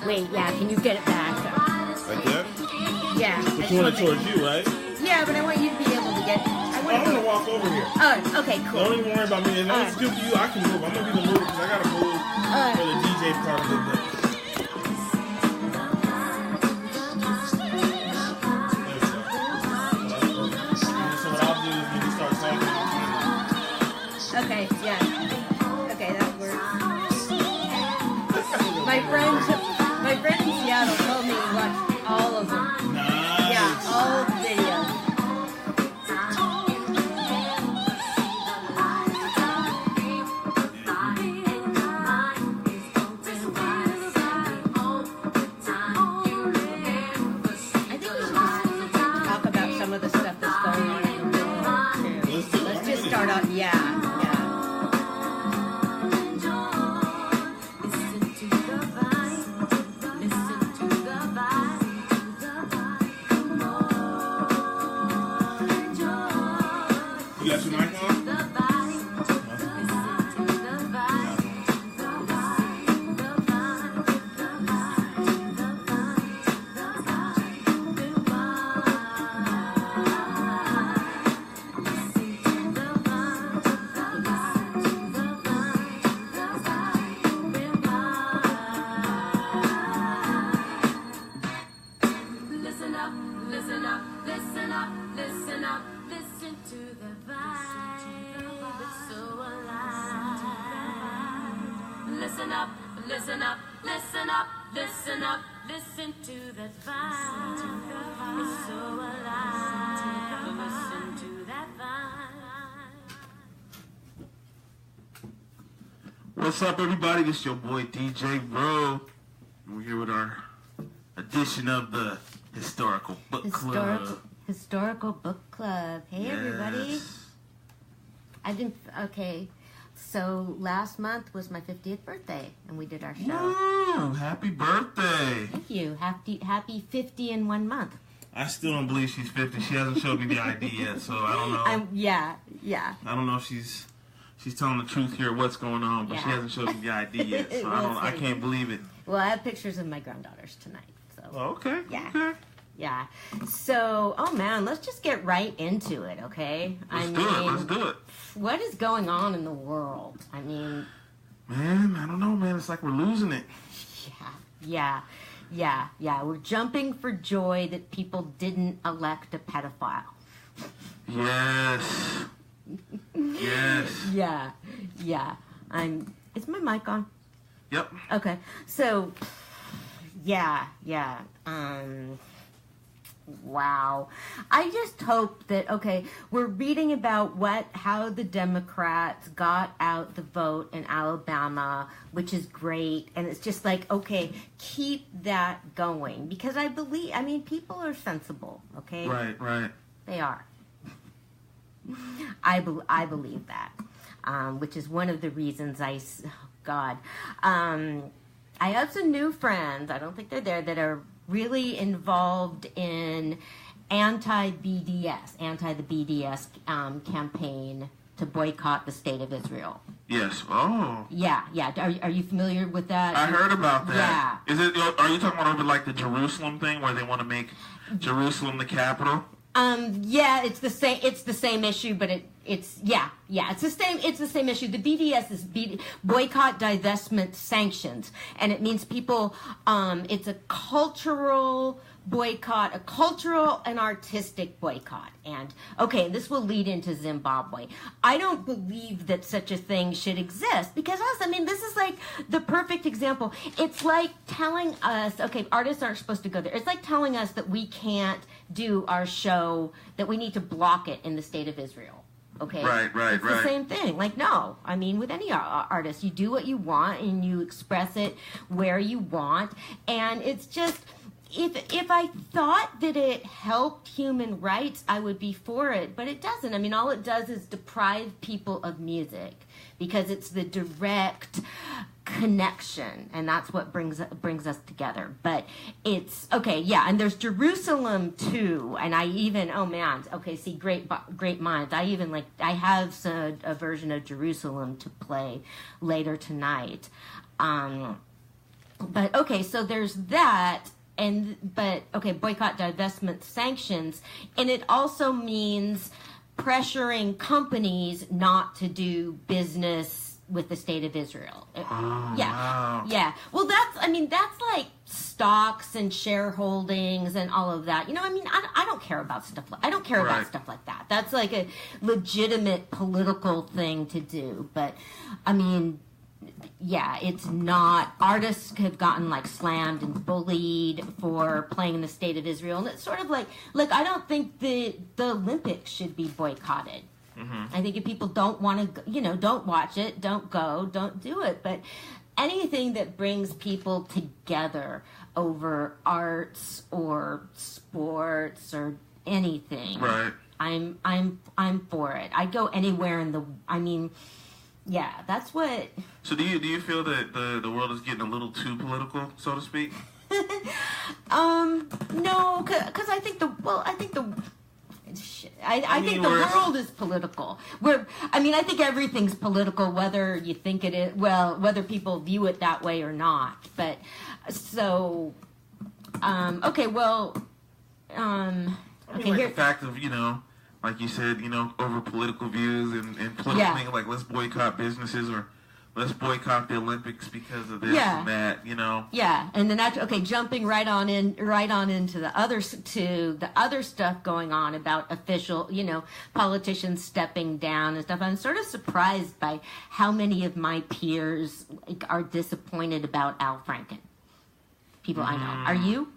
Wait, yeah, can you get it back? Like that? Yeah. But you want it towards you, right? Yeah, but I want you to be able to get... I'm going to walk over here. Oh, okay, cool. Don't even worry about me. And it's good for you. I can move. I'm going to be the move because I got to move for the DJ part of the day. Okay, yeah. Okay, that works. My friend in Seattle told me to watch all of them. Nice. Yeah, all of the videos. I think we should just talk about some of the stuff that's going on in the world, too. Let's just start off, yeah. You got your mic on? Listen up, listen up, listen up, listen up, listen to the vibe. It's so alive. Listen up, listen up, listen up, listen up, listen to that vibe. It's so alive. Listen to that vibe. What's up, everybody? This is your boy DJ Bro. We're here with our edition of the Historical Book Club. Historical Book Club. Hey, everybody. Okay. So last month was my 50th birthday, and we did our show. Woo! Happy birthday! Thank you. Happy 50 in 1 month. I still don't believe she's 50. She hasn't showed me the ID yet, so I don't know. Yeah. I don't know if she's telling the truth here, what's going on, but she hasn't showed me the ID yet, so I can't believe it. Well, I have pictures of my granddaughters tonight. So. Oh, okay. Yeah. Okay. Yeah. So, oh man, let's just get right into it, okay? Let's do it. What is going on in the world? I mean... Man, I don't know, man. It's like we're losing it. Yeah. We're jumping for joy that people didn't elect a pedophile. Yes. Yeah. Is my mic on? Yep. Okay. So, yeah. Wow. I just hope that, okay, we're reading about how the Democrats got out the vote in Alabama, which is great. And it's just like, okay, keep that going. Because people are sensible, okay? Right. They are. I believe that, which is one of the reasons I have some new friends, I don't think they're there, that are really involved in anti the BDS campaign to boycott the state of Israel. Yes. Oh. Yeah. Are you familiar with that? I heard about that. Yeah. Are you talking about over like the Jerusalem thing where they want to make Jerusalem the capital? Yeah, it's the same issue, but it's the same issue. The BDS is boycott, divestment, sanctions, and it means people. It's a cultural boycott, a cultural and artistic boycott. And okay, this will lead into Zimbabwe. I don't believe that such a thing should exist because this is like the perfect example. It's like telling us, okay, artists aren't supposed to go there. It's like telling us that we can't do our show, that we need to block it in the state of Israel. Okay? Right. It's the same thing. Like, no. With any artist, you do what you want and you express it where you want. And it's just, if I thought that it helped human rights, I would be for it, but it doesn't. I mean, all it does is deprive people of music because it's the direct connection, and that's what brings us together. But it's okay, yeah. And there's Jerusalem too, and I even see, great minds. I have a version of Jerusalem to play later tonight. But okay, so there's that. Boycott, divestment, sanctions, and it also means pressuring companies not to do business with the state of Israel. Wow. Yeah. Well, that's like stocks and shareholdings and all of that. I don't care about stuff about stuff like that. That's like a legitimate political thing to do. But I mean, yeah, it's not. Artists have gotten like slammed and bullied for playing in the state of Israel, and it's sort of like I don't think the Olympics should be boycotted. Mm-hmm. I think if people don't want to, don't watch it, don't go, don't do it. But anything that brings people together over arts or sports or anything, right? I'm for it. I'd go anywhere yeah, that's what. So do you feel that the world is getting a little too political, so to speak? No, because I think the world is political. I think everything's political, whether you think it is, whether people view it that way or not. But so, okay, well, the fact of like you said, over political views and political things like let's boycott businesses or let's boycott the Olympics because of this and that, Yeah, and then jumping right on into the other stuff going on about official, politicians stepping down and stuff. I'm sort of surprised by how many of my peers are disappointed about Al Franken. People I know. Are you?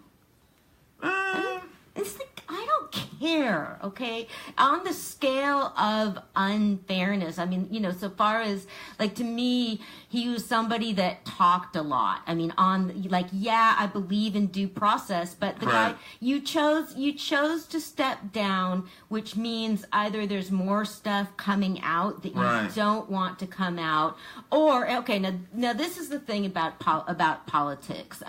It's like, I don't care, okay? On the scale of unfairness, so far as, to me, he was somebody that talked a lot. I believe in due process, but the guy, you chose to step down, which means either there's more stuff coming out that you don't want to come out, or, okay, now this is the thing about politics.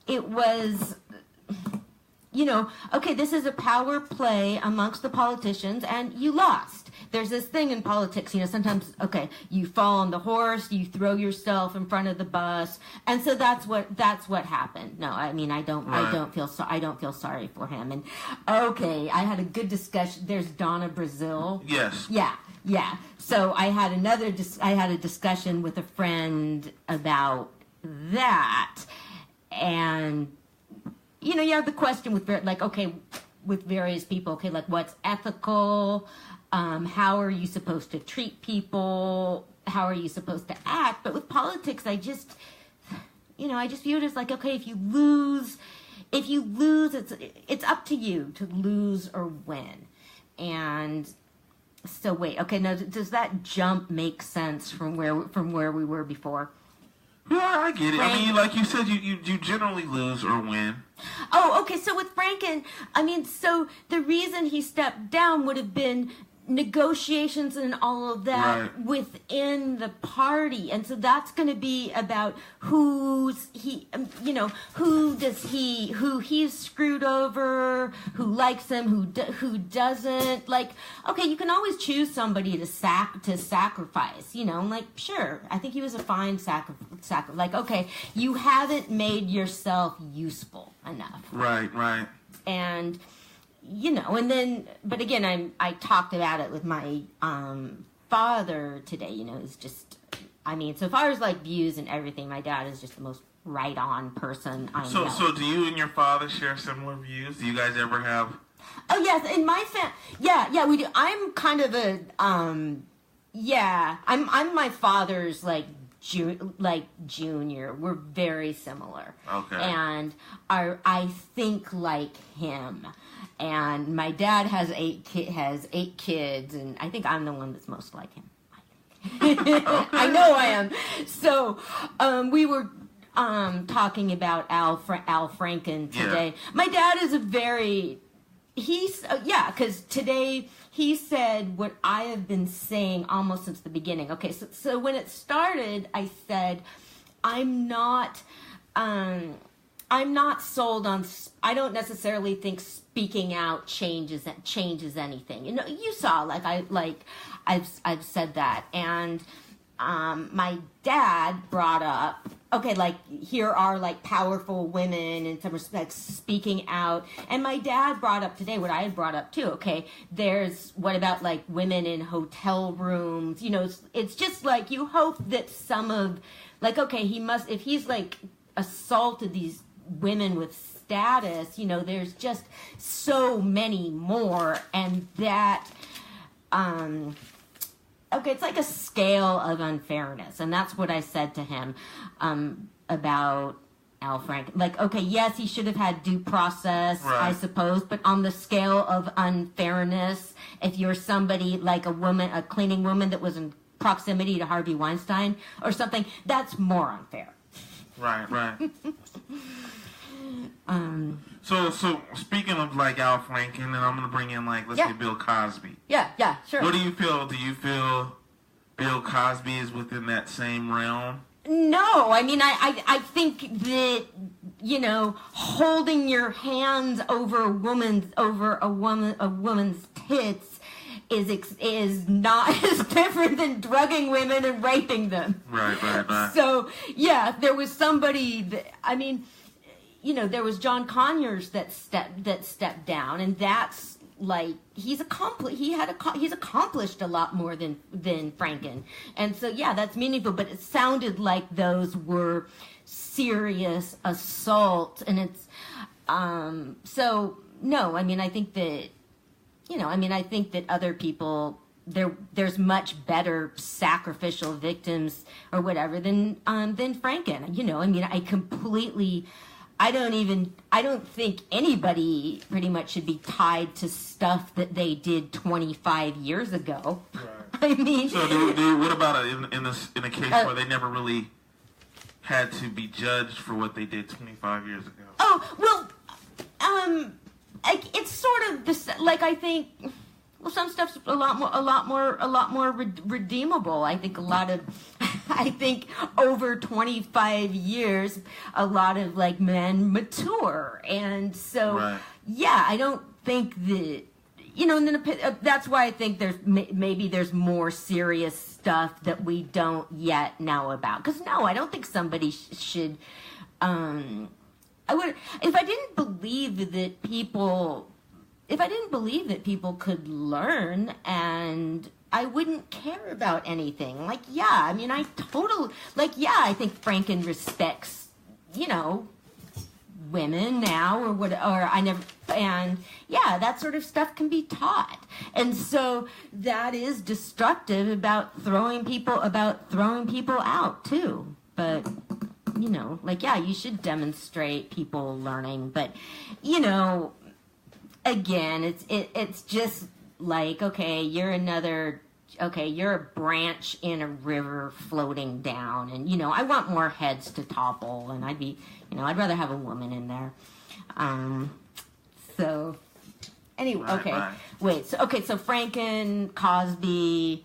It was... this is a power play amongst the politicians, and you lost. There's this thing in politics, sometimes, you fall on the horse, you throw yourself in front of the bus, and so that's what happened. No, I don't feel sorry for him. And I had a good discussion. There's Donna Brazil. Yes. Yeah. So I had a discussion with a friend about that, and you have the question with various people, what's ethical? How are you supposed to treat people? How are you supposed to act? But with politics, I just view it as if you lose, it's up to you to lose or win. And so now does that jump make sense from where we were before? Yeah, I get it. Like you said, you generally lose or win. Oh, okay. So with Franken, so the reason he stepped down would have been negotiations and all of that within the party, and so that's going to be about who he's screwed over, who likes him, who doesn't. You can always choose somebody to sacrifice. Sure, I think he was a fine sacrifice. You haven't made yourself useful enough. Right. And and then, but again, I talked about it with my father today. It's just, so far as views and everything, my dad is just the most right-on person I know. So do you and your father share similar views? Do you guys ever have? Oh yes, in my yeah, we do. I'm kind of a I'm my father's junior. We're very similar. Okay. And I think like him. And my dad has 8 kids, and I think I'm the one that's most like him. I know I am. So we were talking about Al Franken today. Yeah. My dad is because today he said what I have been saying almost since the beginning. Okay, so when it started, I said, I'm not sold on. I don't necessarily think speaking out changes anything. You know, you saw I've said that, and my dad brought up. Okay, like here are like powerful women in some respects speaking out, and my dad brought up today what I had brought up too. Okay, there's what about like women in hotel rooms? You know, it's just like you hope that some of like okay, if he's like assaulted these women with status, you know, there's just so many more, and that okay, it's like a scale of unfairness, and that's what I said to him about Al Franken. Like, okay, yes, he should have had due process, right, I suppose, but on the scale of unfairness, if you're somebody like a woman, a cleaning woman that was in proximity to Harvey Weinstein or something, that's more unfair. Right. So speaking of like Al Franken, and I'm gonna bring in like let's say Bill Cosby. Yeah, sure. What do you feel? Do you feel Bill Cosby is within that same realm? No, I mean I think that you know holding your hands over a woman's tits is not as different than drugging women and raping them. Right. So yeah, there was somebody that, I mean. You know, there was John Conyers that stepped down, and that's like he's accomplished a lot more than Franken, and so yeah, that's meaningful. But it sounded like those were serious assaults, and it's so no. I mean, I think that I think that other people there's much better sacrificial victims or whatever than Franken. You know, I mean, I don't think anybody pretty much should be tied to stuff that they did 25 years ago. Right. I mean, so what about in a case where they never really had to be judged for what they did 25 years ago? Oh well, it's sort of this. Like I think, well, some stuff's a lot more redeemable. I think over 25 years, a lot of like men mature, and so right. Yeah, I don't think that and then that's why I think there's more serious stuff that we don't yet know about. Because no, I don't think somebody should. I would if I didn't believe that people. If I didn't believe that people could learn, and I wouldn't care about anything. Like, yeah, I mean, I think Franken respects, women now and yeah, that sort of stuff can be taught. And so that is destructive about throwing people out too. But, you should demonstrate people learning, but, again, it's just like, okay, you're a branch in a river floating down, and I want more heads to topple, and I'd rather have a woman in there. So anyway, right, okay, right. Wait, so Franken, Cosby.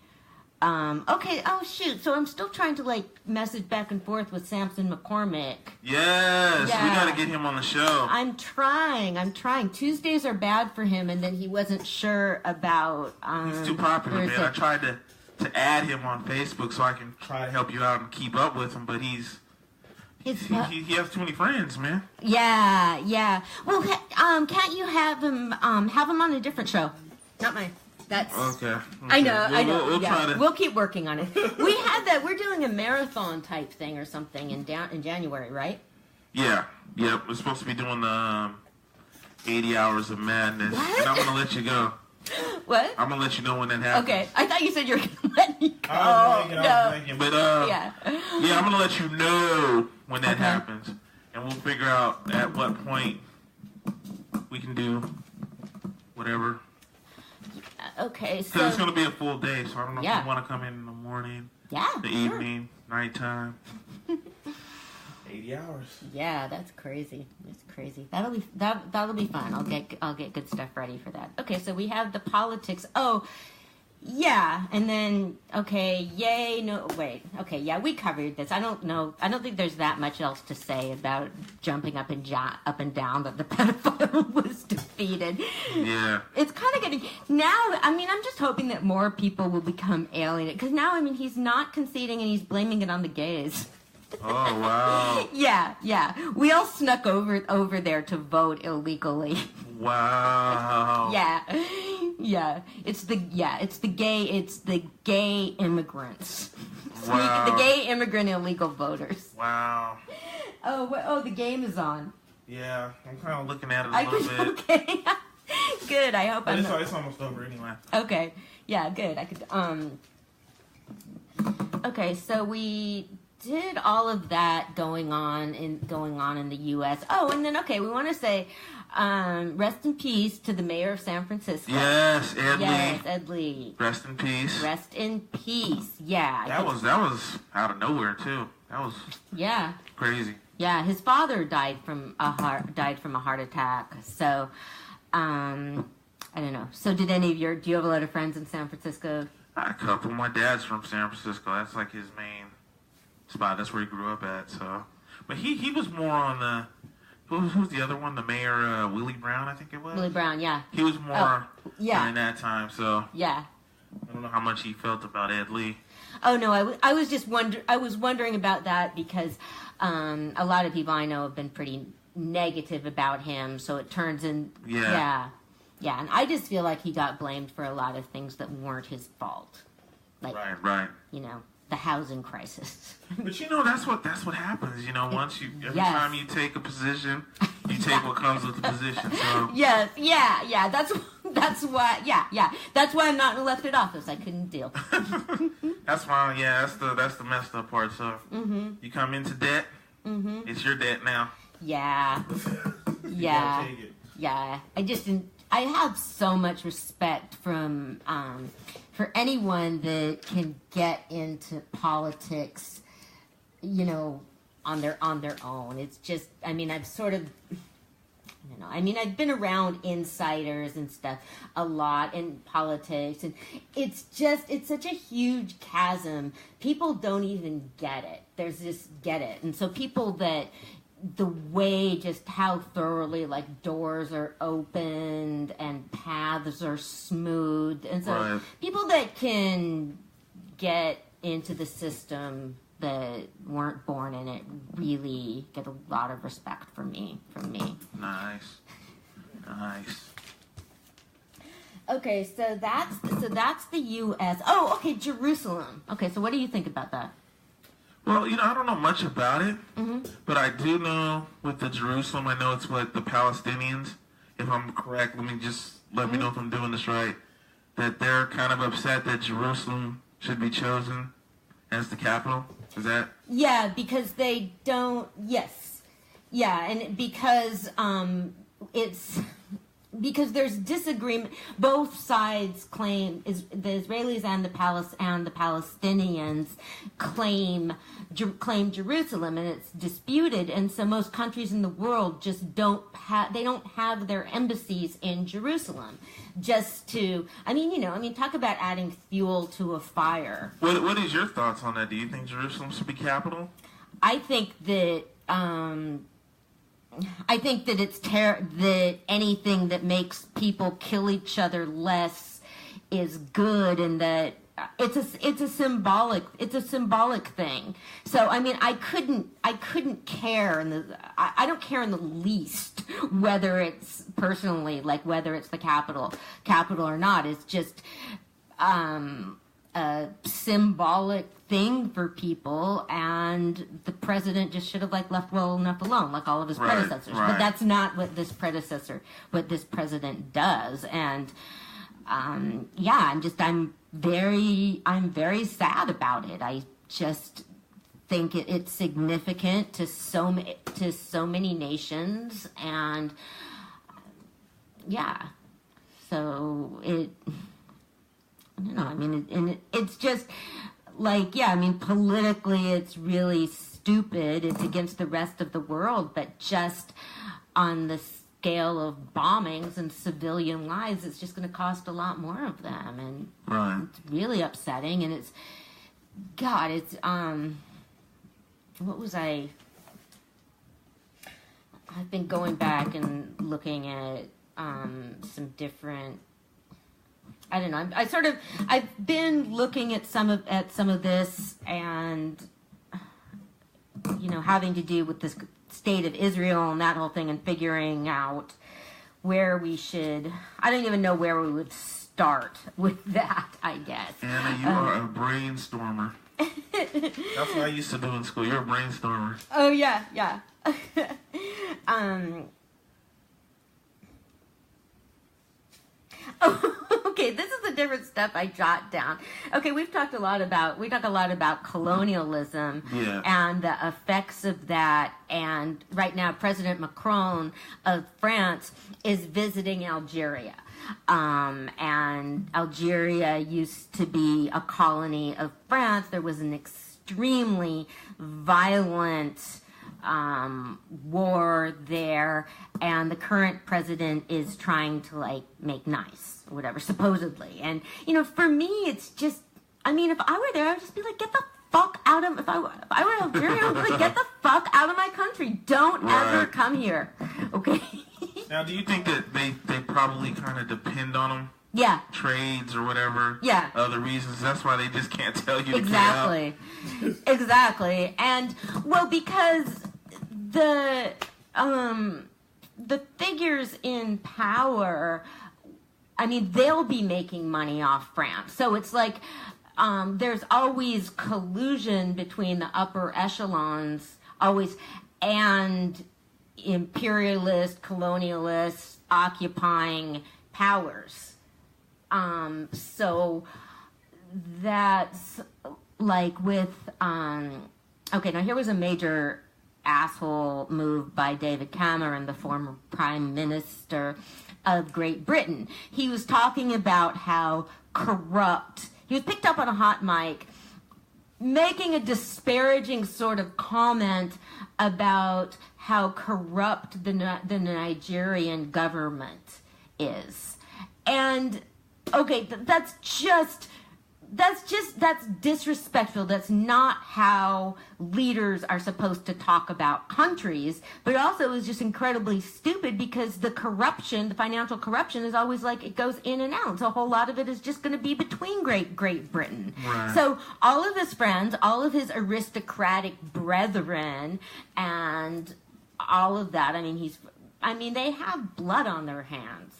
Okay. Oh shoot. So I'm still trying to message back and forth with Samson McCormick. Yes, yeah. We got to get him on the show. I'm trying. Tuesdays are bad for him, and then he wasn't sure about. He's too popular, man. I tried to add him on Facebook so I can try to help you out and keep up with him, but he has too many friends, man. Yeah. Well, can't you have him on a different show? Not mine. That's okay. I know. We'll try to. We'll keep working on it. We had that. We're doing a marathon type thing or something in January, right? Yeah. We're supposed to be doing the 80 hours of madness, what? And I'm gonna let you go. What? I'm gonna let you know when that happens. Okay. I thought you said you were gonna let me go. I was thinking, but yeah, I'm gonna let you know when that happens, and we'll figure out at what point we can do whatever. Okay, so because it's going to be a full day, so I don't know if you want to come in the morning, the evening, nighttime. 8 80 hours. Yeah, that's crazy. It's crazy. That'll be fun. I'll get good stuff ready for that. Okay, so we have the politics. Oh, yeah, and then okay, yay, no, wait, okay, yeah, we covered this. I don't know. I don't think there's that much else to say about jumping up and down that the pedophile was defeated. Yeah, it's kind of getting now. I mean, I'm just hoping that more people will become alienated because now, I mean, he's not conceding and he's blaming it on the gays. Oh, wow. Yeah. We all snuck over there to vote illegally. Wow. Yeah. It's the gay immigrants. Wow. The gay immigrant illegal voters. Wow. Oh, the game is on. Yeah, I'm kind of looking at it a little bit. Okay. Good. I hope It's almost over anyway. Okay. Yeah, good. I could Okay, so we did all of that going on in the U.S. Oh, and then we want to say rest in peace to the mayor of San Francisco. Yes, Ed Lee. Yes, Ed Lee. Rest in peace. Rest in peace. Yeah. That was out of nowhere too. That was crazy. Yeah, his father died from a heart attack. So, I don't know. So, do you have a lot of friends in San Francisco? A couple. My dad's from San Francisco. That's like his main spot. That's where he grew up at. So, but he was more on the who's the other one? The mayor, Willie Brown, I think it was. Willie Brown, yeah. He was more during that time. So yeah. I don't know how much he felt about Ed Lee. Oh no, I was just wondering about that because a lot of people I know have been pretty negative about him. So it turns in yeah, and I just feel like he got blamed for a lot of things that weren't his fault. Like, right. You know, the housing crisis. But that's what happens. Every time you take a position, you take what comes with the position. So yes, yeah. That's why. Yeah. That's why I'm not in elected office. I couldn't deal. That's why. Yeah, that's the messed up part. So you come into debt. It's your debt now. Yeah. Yeah. Yeah. I have so much respect for anyone that can get into politics, on their own. It's just, I've been around insiders and stuff a lot in politics, and it's such a huge chasm. People don't even get it. And so people that, the way just how thoroughly doors are opened and paths are smooth, and so people that can get into the system that weren't born in it really get a lot of respect from me. Nice. Okay, so that's the U.S. Oh, okay, Jerusalem. Okay, so what do you think about that? Well, I don't know much about it, but I do know with the Jerusalem, I know it's what the Palestinians, if I'm correct, let me know if I'm doing this right, that they're kind of upset that Jerusalem should be chosen as the capital. Is that? Yeah, because they don't, yes. Yeah, and because because there's disagreement. Both sides claim, the Israelis and the Palestinians claim Jerusalem, and it's disputed. And so most countries in the world just don't have their embassies in Jerusalem. Just to, talk about adding fuel to a fire. What is your thoughts on that? Do you think Jerusalem should be capital? I think that. It's that anything that makes people kill each other less is good, and that it's a symbolic thing. So I couldn't care I don't care in the least whether it's personally whether it's the capital or not. It's just a symbolic thing for people, and the president just should have left well enough alone, like all of his predecessors. But that's not what this president does, and I'm very sad about it. I just think it's significant to so many nations, and so it. I don't know. It's just politically, it's really stupid. It's against the rest of the world, but just on the scale of bombings and civilian lives, it's just going to cost a lot more of them, and it's really upsetting. And it's what was I've been going back and looking at some different. I don't know. I've been looking at some of this, and having to do with this state of Israel and that whole thing, and figuring out where we should. I don't even know where we would start with that, I guess. Anna, you are a brainstormer. That's what I used to do in school. You're a brainstormer. Oh yeah. Okay, this is the different stuff I jot down. Okay, we talk a lot about colonialism and the effects of that. And right now, President Macron of France is visiting Algeria. And Algeria used to be a colony of France. There was an extremely violent war there, and the current president is trying to make nice or whatever, supposedly. And for me, it's just, if I were there, I'd just be like, get the fuck out of, if I were Algeria, I'd be like, get the fuck out of my country. Don't ever come here. Okay. Now, do you think that they probably kind of depend on them? Yeah. Trades or whatever. Yeah. Other reasons. That's why they just can't tell you to exactly. get out. Exactly. And, well, because the figures in power, they'll be making money off France. So it's like there's always collusion between the upper echelons, and imperialist, colonialist, occupying powers. So that's like with, okay, now here was a major asshole move by David Cameron, the former Prime Minister of Great Britain. He was talking about how corrupt, he was picked up on a hot mic, making a disparaging sort of comment about how corrupt the Nigerian government is. And, okay, that's disrespectful. That's not how leaders are supposed to talk about countries. But also is just incredibly stupid, because the corruption, the financial corruption, is always it goes in and out. So a whole lot of it is just going to be between Great Britain. Right. So all of his friends, all of his aristocratic brethren, and all of that, they have blood on their hands.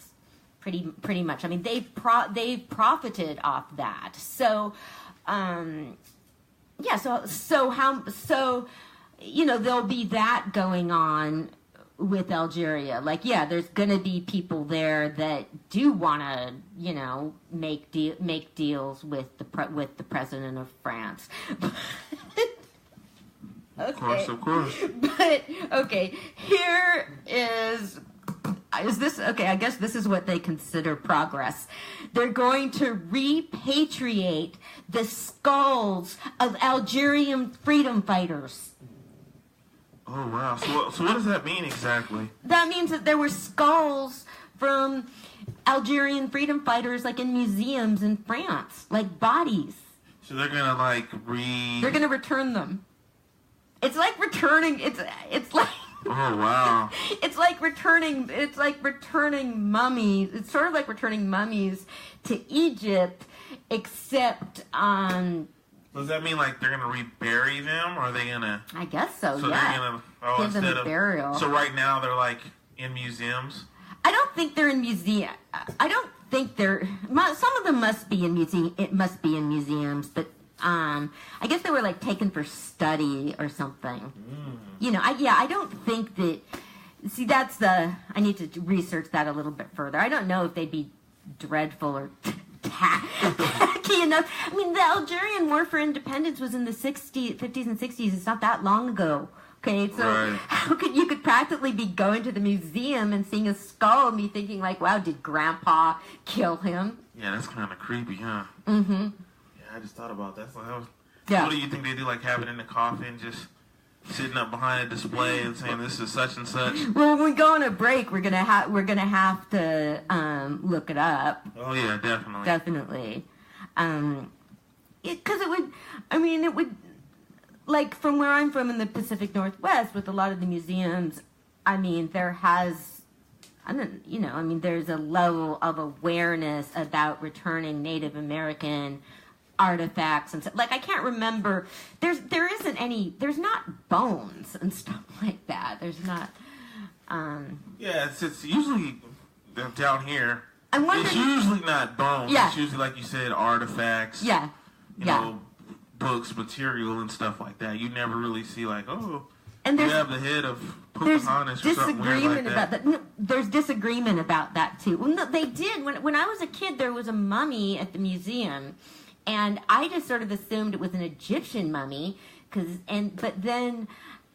Pretty much. They've profited off that. So, there'll be that going on with Algeria. There's gonna be people there that do want to, make deals with the president of France. Okay. Of course. But okay, here is this okay? I guess this is what they consider progress. They're going to repatriate the skulls of Algerian freedom fighters. Oh wow! So what does that mean exactly? That means that there were skulls from Algerian freedom fighters, in museums in France, bodies. So they're gonna They're gonna return them. It's like returning. It's like. Oh wow! It's like returning mummies. It's sort of like returning mummies to Egypt, except Does that mean they're gonna rebury them, or are they gonna? I guess so. So yeah. they're gonna give them a burial. So right now they're in museums. I don't think they're in museum. I don't think they're. Some of them must be in museum. It must be in museums, but. I guess they were taken for study or something. I don't think that. See, that's I need to research that a little bit further. I don't know if they'd be dreadful or tacky enough. The Algerian War for Independence was in the 50s and 60s. It's not that long ago. Okay, so how you could practically be going to the museum and seeing a skull and be thinking wow, did Grandpa kill him? Yeah, that's kind of creepy, huh? Mm-hmm. I just thought about that. So yeah. What do you think they do? Have it in the coffin, just sitting up behind a display and saying this is such and such. Well, when we go on a break, we're gonna have to look it up. Oh yeah, definitely. Definitely. Because it would, like from where I'm from in the Pacific Northwest, with a lot of the museums, there's a level of awareness about returning Native American artifacts and stuff. Like, I can't remember, there's not bones and stuff like that. There's not, Yeah, it's usually down here. It's usually not bones. Yeah. It's usually, like you said, artifacts. Yeah. You know, books, material, and stuff like that. You never really see, like, and we have the head of Pocahontas or something weird like that. There's disagreement about that, too. Well, no, they did. When I was a kid, there was a mummy at the museum, and I just sort of assumed it was an Egyptian mummy, but then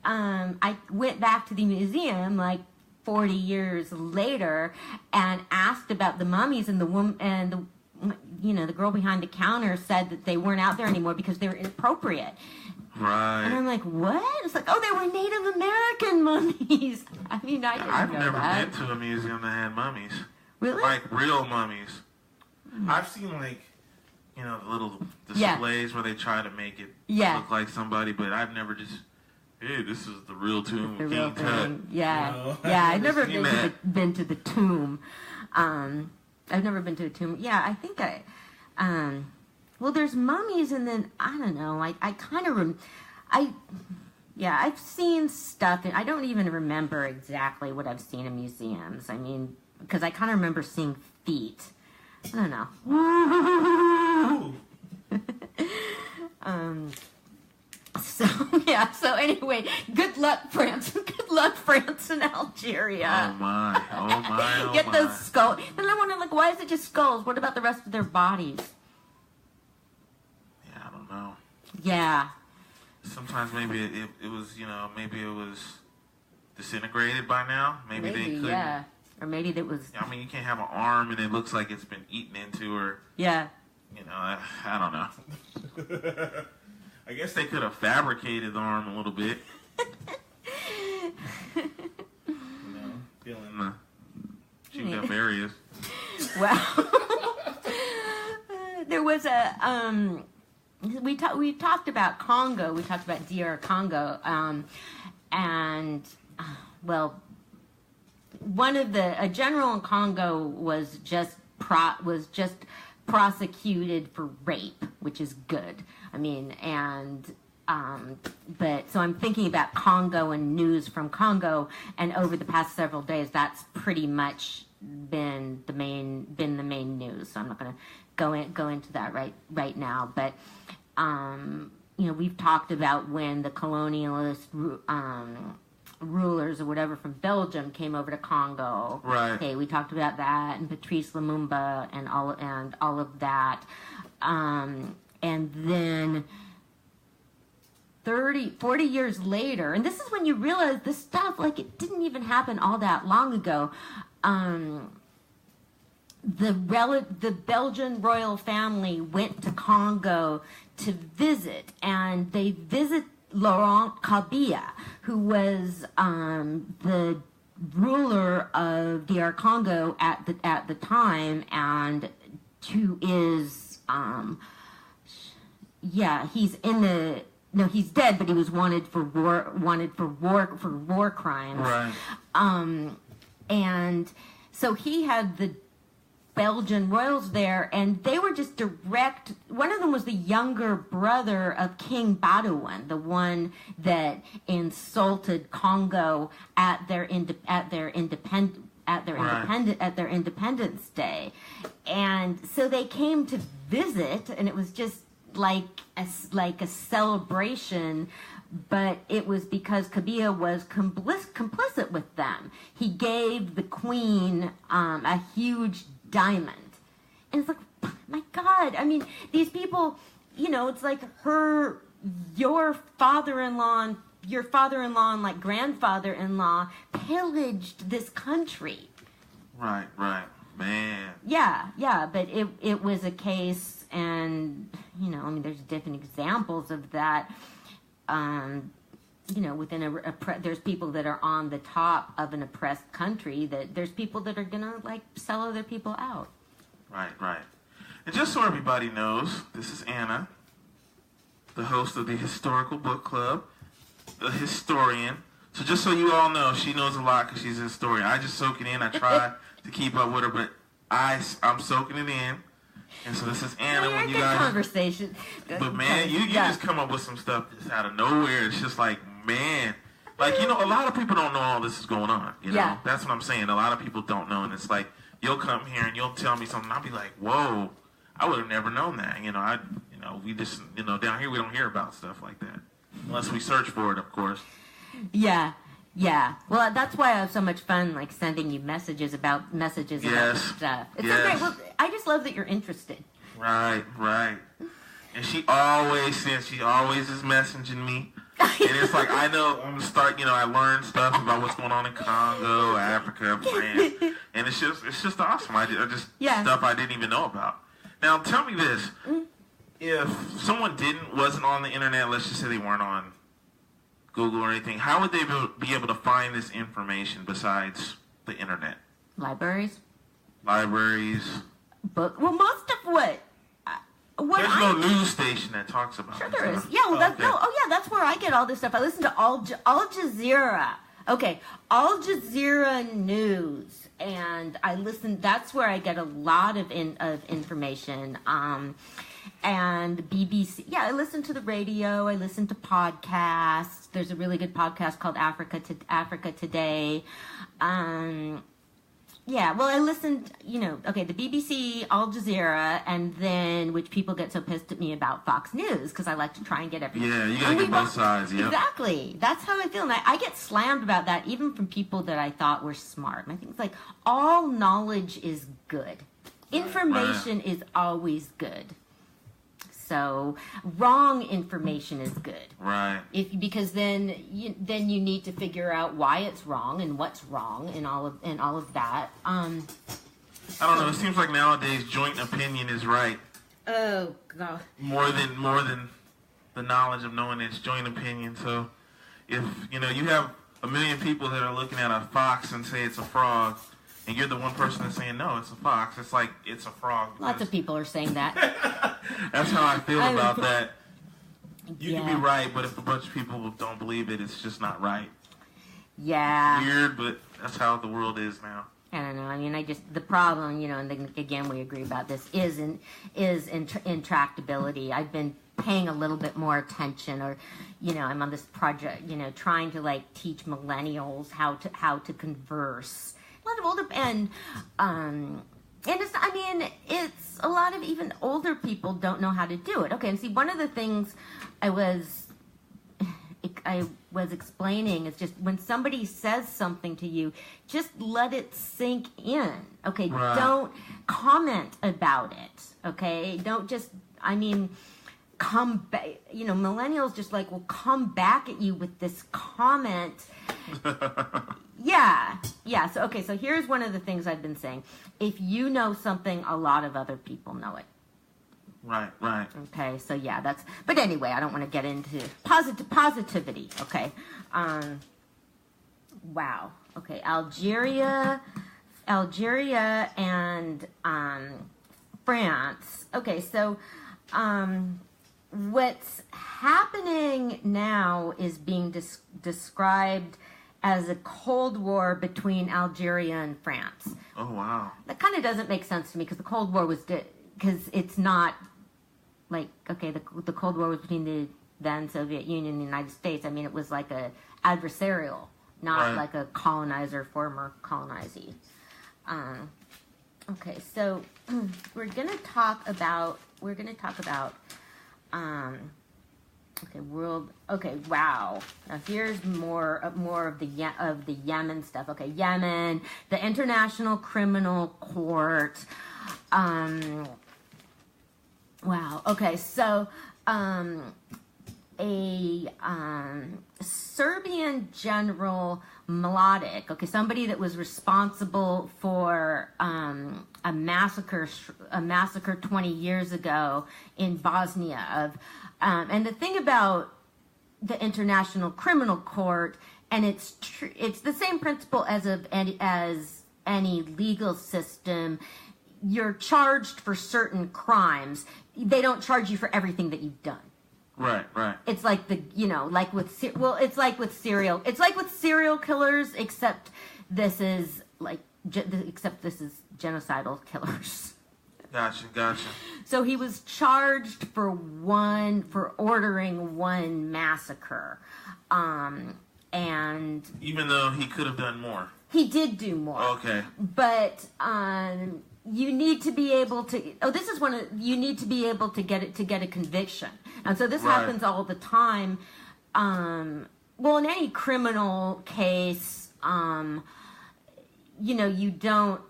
I went back to the museum, like, 40 years later, and asked about the mummies, and the girl behind the counter said that they weren't out there anymore because they were inappropriate. Right. And I'm like, what? It's like, they were Native American mummies. I didn't know that. I've never been to a museum that had mummies. Really? Like real mummies. I've seen the little displays where they try to make it look like somebody, but I've never just, hey, this is the real tomb of King Tut. Yeah. Yeah, I've never been to the tomb. I've never been to a tomb. Yeah, I think there's mummies, and then, I don't know, I've seen stuff, and I don't even remember exactly what I've seen in museums. I mean, because I kind of remember seeing feet. I don't know. So anyway, good luck, France. Good luck, France and Algeria. Oh my. Get those skulls. And I wonder, why is it just skulls? What about the rest of their bodies? Yeah, I don't know. Yeah. Sometimes maybe it was, maybe it was disintegrated by now. Maybe they couldn't. Yeah. Or maybe it was... I mean, you can't have an arm and it looks like it's been eaten into, or... Yeah. I don't know. I guess they could have fabricated the arm a little bit. Feeling the chewed up areas. Well, there was a we talked about Congo. We talked about DR Congo, and a general in Congo was just prosecuted for rape, which is good. I mean, but so I'm thinking about Congo and news from Congo, and over the past several days, that's pretty much been the main news. So I'm not going to go into that right now. But we've talked about when the colonialist rulers or whatever from Belgium came over to Congo. Right. Okay, we talked about that, and Patrice Lumumba and all of that. And then 40 years later, and this is when you realize this stuff, it didn't even happen all that long ago. The Belgian royal family went to Congo to visit, and they visit Laurent Kabila, who was the ruler of DR Congo at the time, and who is he's dead, but he was wanted for war crimes. Right. And so he had the Belgian royals there, and they were just direct. One of them was the younger brother of King Baudouin, the one that insulted Congo at their Independence Day, and so they came to visit, and it was just like a celebration. But it was because Kabila was complicit with them. He gave the queen a huge diamond. And it's like, my God, I mean, these people, it's like your father-in-law and like grandfather-in-law pillaged this country. Right, man. Yeah, but it was a case, and, there's different examples of that. there's people that are on the top of an oppressed country, that there's people that are gonna like sell other people out. Right. And just so everybody knows, this is Anna, the host of the Historical Book Club, the historian. So just so you all know, she knows a lot because she's a historian. I just soak it in. I try to keep up with her, but I'm soaking it in. And so this is Anna. When you guys conversation, but man, you just come up with some stuff just out of nowhere. It's just like, man, like, a lot of people don't know all this is going on. Yeah. That's what I'm saying. A lot of people don't know, and it's like you'll come here and you'll tell me something. I'll be like, whoa, I would have never known that. We just down here we don't hear about stuff like that unless we search for it, of course. Yeah. Well, that's why I have so much fun, like sending you messages about this stuff. It's so great. Well, I just love that you're interested. Right. And she always is messaging me. And it's like, I know I'm start. I learn stuff about what's going on in Congo, Africa, France, and it's just awesome. I just stuff I didn't even know about. Now, tell me this: if someone wasn't on the internet, let's just say they weren't on Google or anything, how would they be able to find this information besides the internet? Libraries. Book. Well, most of what there's no news station that talks about. Sure, there is. Yeah. Well, that's where I get all this stuff. I listen to Al Jazeera. Okay, Al Jazeera News, and I listen. That's where I get a lot of information. And BBC. Yeah, I listen to the radio. I listen to podcasts. There's a really good podcast called Africa Today. Yeah, well, I listened, the BBC, Al Jazeera, and then, which people get so pissed at me about, Fox News, because I like to try and get everything. Yeah, you gotta get both sides, yeah. Exactly. That's how I feel, and I get slammed about that, even from people that I thought were smart. And I think it's like, all knowledge is good. Information is always good. So wrong information is good, right? Because then you need to figure out why it's wrong and what's wrong and all of that. I don't know. It seems like nowadays joint opinion is right. Oh God! More than the knowledge of knowing it's joint opinion. So if you have a million people that are looking at a fox and say it's a frog, and you're the one person that's saying, no, it's a fox. It's like, it's a frog. Lots of people are saying that. That's how I feel about that. You can be right, but if a bunch of people don't believe it, it's just not right. Yeah. Weird, but that's how the world is now. I don't know. I mean, the problem, and then, again, we agree about this, is intractability. I've been paying a little bit more attention, or, I'm on this project, trying to, teach millennials how to converse. A lot of older and it's a lot of even older people don't know how to do it. Okay, and see, one of the things I was explaining is just when somebody says something to you, just let it sink in. Okay, right. Don't comment about it. Okay, don't just. Come back. Millennials just will come back at you with this comment. Yeah. So here's one of the things I've been saying. If you know something, a lot of other people know it. Right. Okay, so that's. But anyway, I don't want to get into positivity. Okay. Wow. Okay, Algeria, and France. Okay, so what's happening now is being described as a Cold War between Algeria and France. Oh, wow. That kind of doesn't make sense to me because the Cold War was... Because it's not the Cold War was between the then Soviet Union and the United States. I mean, it was like a adversarial, not like a colonizer, former colonizee. Okay, so we're going to talk about... wow. Now here's more of the Yemen stuff. Okay, Yemen, the International Criminal Court. Wow. Okay, so a Serbian general Mladic. Okay, somebody that was responsible for a massacre 20 years ago in Bosnia. And the thing about the International Criminal Court, and it's the same principle as any legal system. You're charged for certain crimes. They don't charge you for everything that you've done. Right. It's like it's like with serial killers, except this is genocidal killers. Gotcha. So he was charged for ordering one massacre, and even though he could have done more, he did do more. Okay, but you need to be able to. You need to be able to get a conviction, and so this happens all the time. Well, in any criminal case, you don't.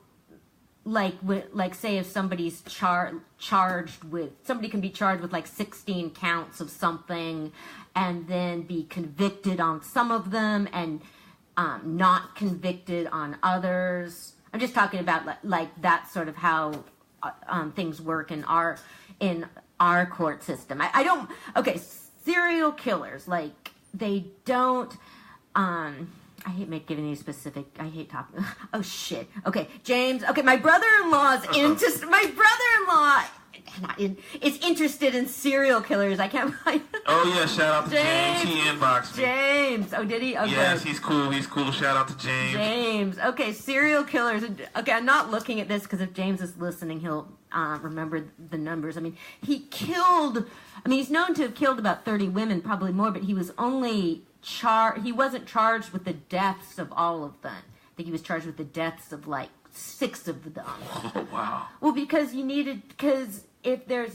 Like say if somebody's charged with, somebody can be charged with like 16 counts of something and then be convicted on some of them and not convicted on others. I'm just talking about like that's sort of how things work in our court system. Serial killers, like they don't I hate giving these specific. I hate talking. Oh shit. Okay, James. Okay, my brother-in-law is interested in serial killers. I can't find. Oh yeah, shout out to James. He inboxed me. James. Oh, did he? Okay. Yes, he's cool. Shout out to James. James. Okay, serial killers. Okay, I'm not looking at this because if James is listening, he'll remember the numbers. I mean, he's known to have killed about 30 women, probably more, but he was only. He wasn't charged with the deaths of all of them. I think he was charged with the deaths of like 6 of them. Oh, wow. Well, because if there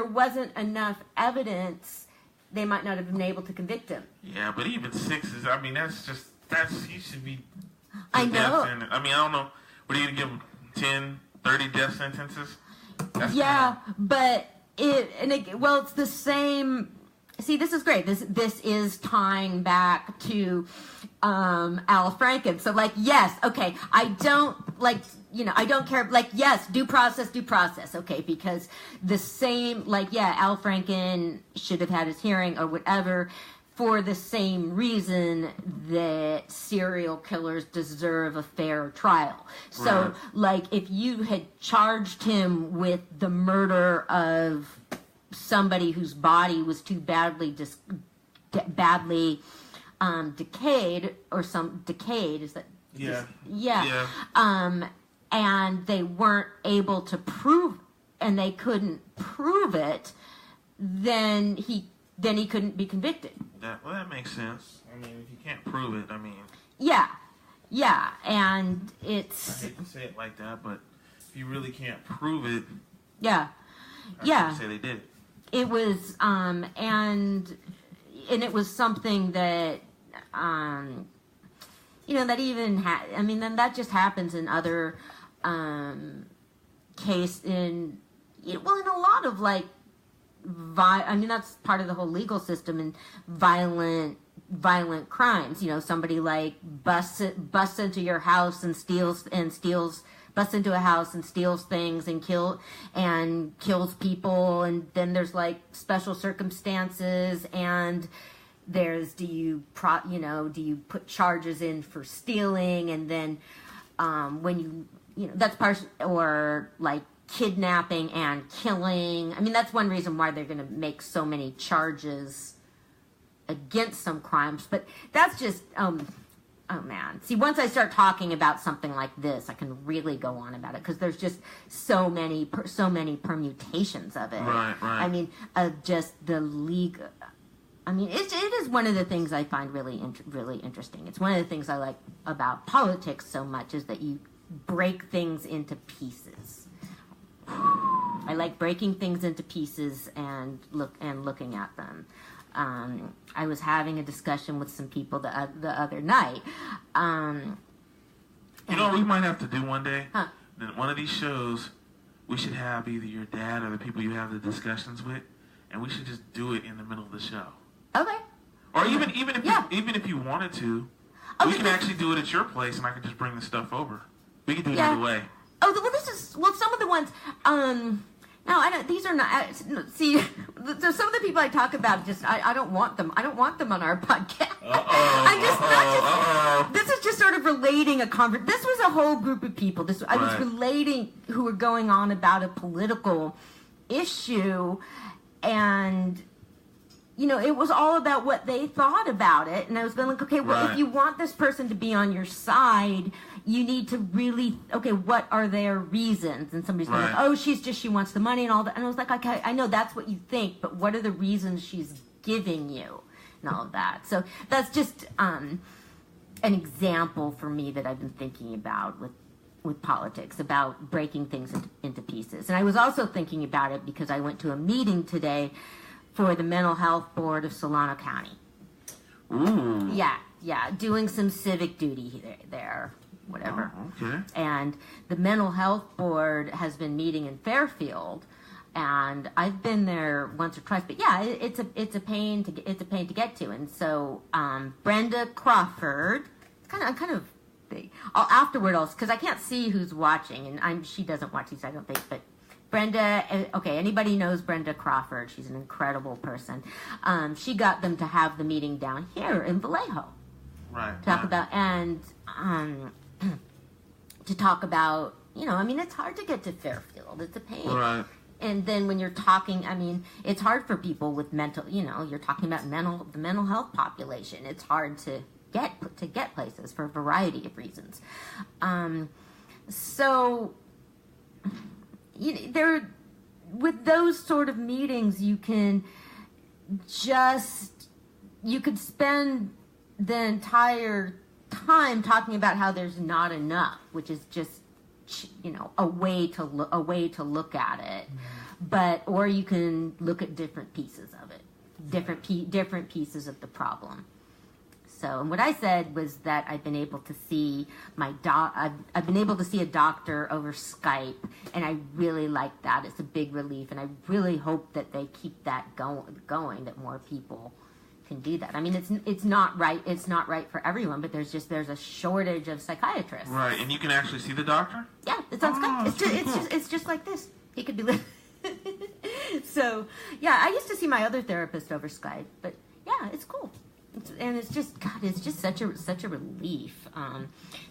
wasn't enough evidence, they might not have been able to convict him. Yeah, but even 6 is, he should be. I know. I don't know. What are you going to give him? 10, 30 death sentences? But it's the same. See, this is great. This is tying back to Al Franken. So, yes, okay, I don't care. Yes, due process. Okay, because the same, Al Franken should have had his hearing or whatever for the same reason that serial killers deserve a fair trial. So, if you had charged him with the murder of somebody whose body was too badly decayed, or some decayed, is that? Yeah. And they weren't able to prove, and they couldn't prove it, then he couldn't be convicted. That makes sense. I mean, if you can't prove it, Yeah, and it's. I hate to say it like that, but if you really can't prove it. Yeah. I say they did. It was, and it was something that, that even then that just happens in other, in a lot of that's part of the whole legal system and violent crimes. Somebody busts into your house and busts into a house and steals things and kills people, and then there's special circumstances, and there's do you put charges in for stealing, and then when that's part, or kidnapping and killing. That's one reason why they're going to make so many charges against some crimes, but that's just oh man. See, once I start talking about something like this, I can really go on about it because there's just so many permutations of it. Right. Of just the legal. It is one of the things I find really interesting. It's one of the things I like about politics so much is that you break things into pieces. I like breaking things into pieces and looking at them. I was having a discussion with some people the other night. We might have to do one day. Huh? One of these shows, we should have either your dad or the people you have the discussions with, and we should just do it in the middle of the show. Okay. Or even if you wanted to, we can actually do it at your place, and I can just bring the stuff over. We can do it either way. Oh, some of the ones. No, I don't. These are not. See, so some of the people I talk about, just I don't want them. I don't want them on our podcast. This is just sort of relating a conversation. This was a whole group of people. I was relating who were going on about a political issue, and it was all about what they thought about it. And I was going like, okay, well, if you want this person to be on your side, you need to really, okay, what are their reasons? And somebody's going like, oh, she wants the money and all that. And I was like, okay, I know that's what you think, but what are the reasons she's giving you and all of that? So that's just an example for me that I've been thinking about with politics, about breaking things into pieces. And I was also thinking about it because I went to a meeting today for the Mental Health Board of Solano County. Ooh. Yeah, doing some civic duty there. Whatever. Oh, okay. And the mental health board has been meeting in Fairfield, and I've been there once or twice. But yeah, it's a pain to get to. And so Brenda Crawford, I'm kind of big. Afterward, because I can't see who's watching, and she doesn't watch these, I don't think. But Brenda, okay, anybody knows Brenda Crawford? She's an incredible person. She got them to have the meeting down here in Vallejo. Right. Talk about to talk about, it's hard to get to Fairfield. It's a pain. Right. And then when you're talking, it's hard for people with mental, you're talking about the mental health population. It's hard to get places for a variety of reasons. So, with those sort of meetings, you could spend the entire time talking about how there's not enough, which is just a way to look at it. But or you can look at different pieces of it, different pieces of the problem. So, and what I said was that I've been able to see I've been able to see a doctor over Skype, and I really like that. It's a big relief, and I really hope that they keep that going, that more people can do that. It's not right. It's not right for everyone, but there's a shortage of psychiatrists. Right, and you can actually see the doctor? Yeah, it's on Skype. It's just like this. He could be. So, yeah, I used to see my other therapist over Skype, but yeah, it's cool. It's just such a relief.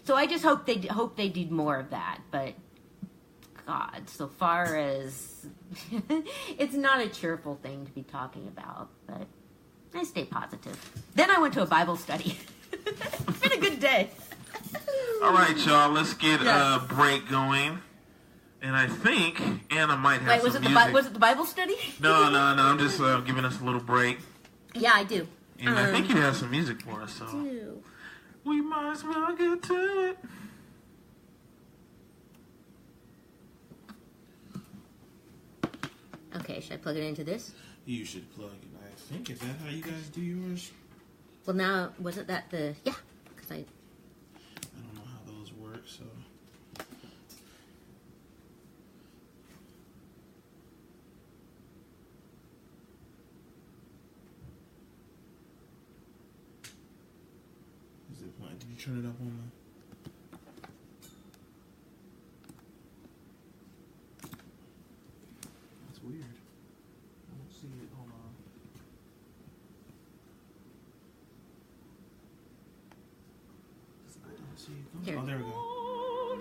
So I just hope they do more of that. But God, so far as it's not a cheerful thing to be talking about, but I stay positive. Then I went to a Bible study. It's been a good day. All right, y'all. Let's get a break going. And I think Anna might have some music. Was it the Bible study? No. I'm just giving us a little break. Yeah, I do. And I think you have some music for us, so I do. We might as well get to it. Okay, should I plug it into this? You should plug it, I think. Is that how you guys do yours? Well, now, wasn't that the... Yeah, because I don't know how those work, so... Is it playing? Did you turn it up on the... That's weird. I don't see it. Hold on. I don't see it. Here. Oh, there we go.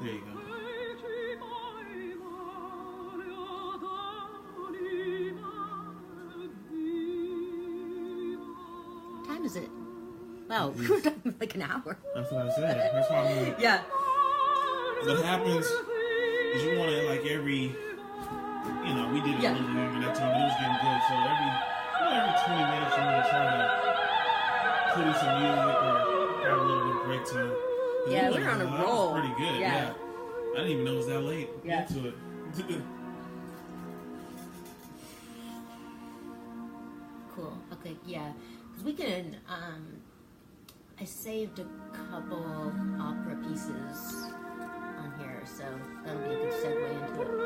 There you go. What time is it? Wow, we're done like an hour. That's what I said. That's why I'm like... Yeah. What happens is you want to, like, every... You know, we did it a little longer that time, but it was getting good. So every 20 minutes you want to try to put in some music or have a little bit of break time. Yeah, we're on a roll. Pretty good, yeah. I didn't even know it was that late into it. Cool. Okay, yeah. Because we can, I saved a couple opera pieces on here, so that'll be a good segue into it.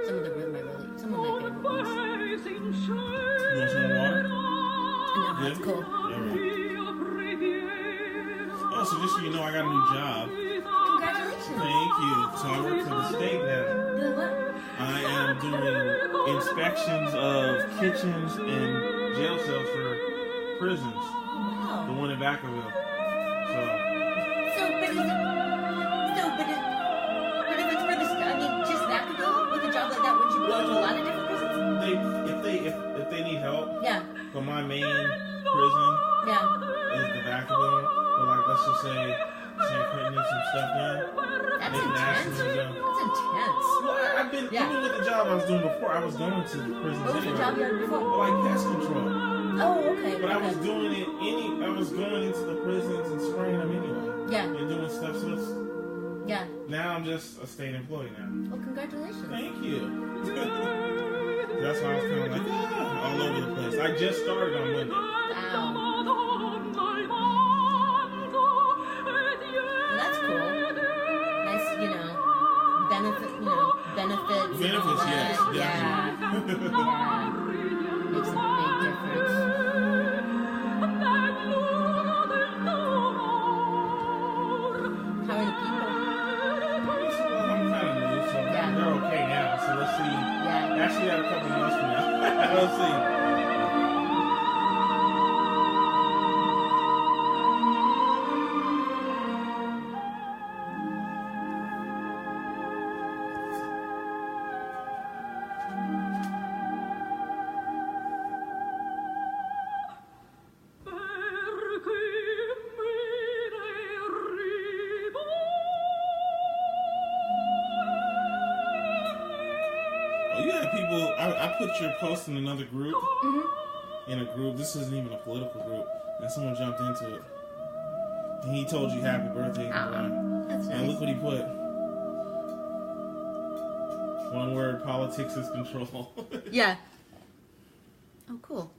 Some of my favorite ones. You want some water? No, that's cool. All right. Oh, so just so you know, I got a new job. Congratulations. Thank you. So I work for the state now. Good what? I am doing inspections of kitchens and jail cells for prisons. Wow. The one in Vacaville. So, but if it's for this, I mean, just Vacaville with a job like that, would you go to a lot of different prisons? if they need help, Yeah. but my main prison Yeah. is the Vacaville. But like, let's just say San Quentin needs some stuff done. That's They can ask intense. me to go. That's intense. Well, I've been even with the job I was doing before. I was going to the prisons What was the anyway. job you had before? Like pest control. Oh, okay. But I was doing it I was going into the prisons and spraying them anyway. Yeah. And doing stuff. So it's, Yeah. now I'm just a state employee now. Well, congratulations. Thank you. That's why I was kind of like all over the place. I just started on Monday. Wow. Well, that's cool. Nice, benefits. and all Benefits, that. yes, Yeah. Yeah. Makes a big difference. How are the people? Well, I'm kind of new, so Yeah. they're okay now. So let's see. Yeah. Actually, got a couple months from now. Let's see. You had people. I put your post in another group. Mm-hmm. In a group. This isn't even a political group. And someone jumped into it. And he told you happy birthday. That's And nice. look what he put. One word: politics is control. Yeah. Oh, cool.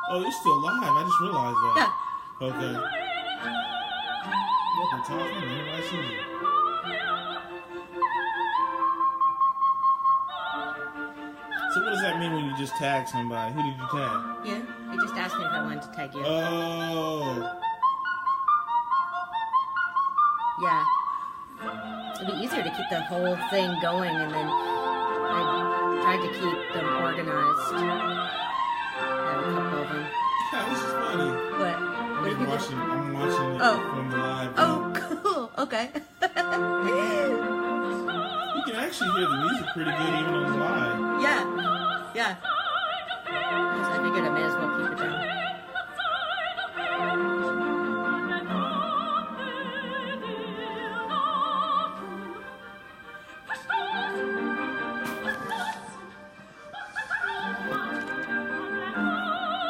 Oh, you're still alive. I just realized that. Yeah. Okay. Welcome, talking. Everybody sees you. So what does that mean when you just tag somebody? Who did you tag? Yeah. They just asked me if I wanted to tag you. Oh. Yeah. It'd be easier to keep the whole thing going, and then I tried to keep them organized. I have a couple of them. Yeah, this is funny. What? What did people... I'm watching it Oh. from the live. Oh, cool. Okay. You can actually hear the music pretty good even on the live. Yeah. Yeah. So I figured I may as well keep it down.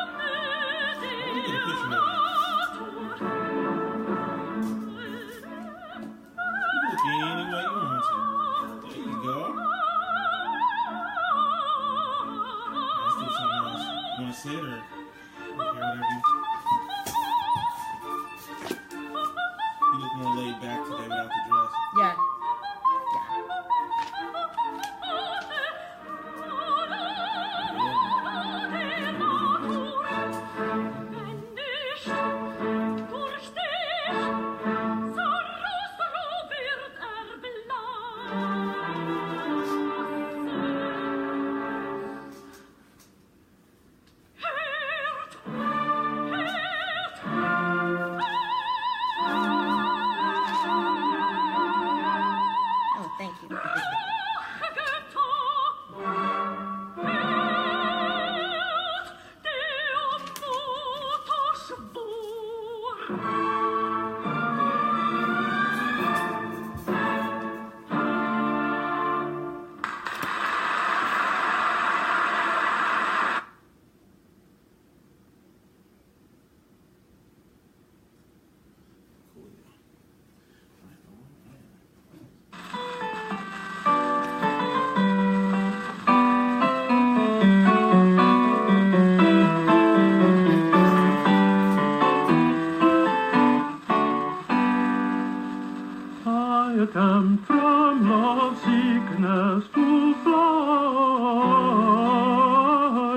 Let me get a picture of it. You can look any way you want to. There you go. Let's do something else. You want to sit or okay, whatever you look more laid back today without the dress. Yeah. Oh, thank you. weakness to fly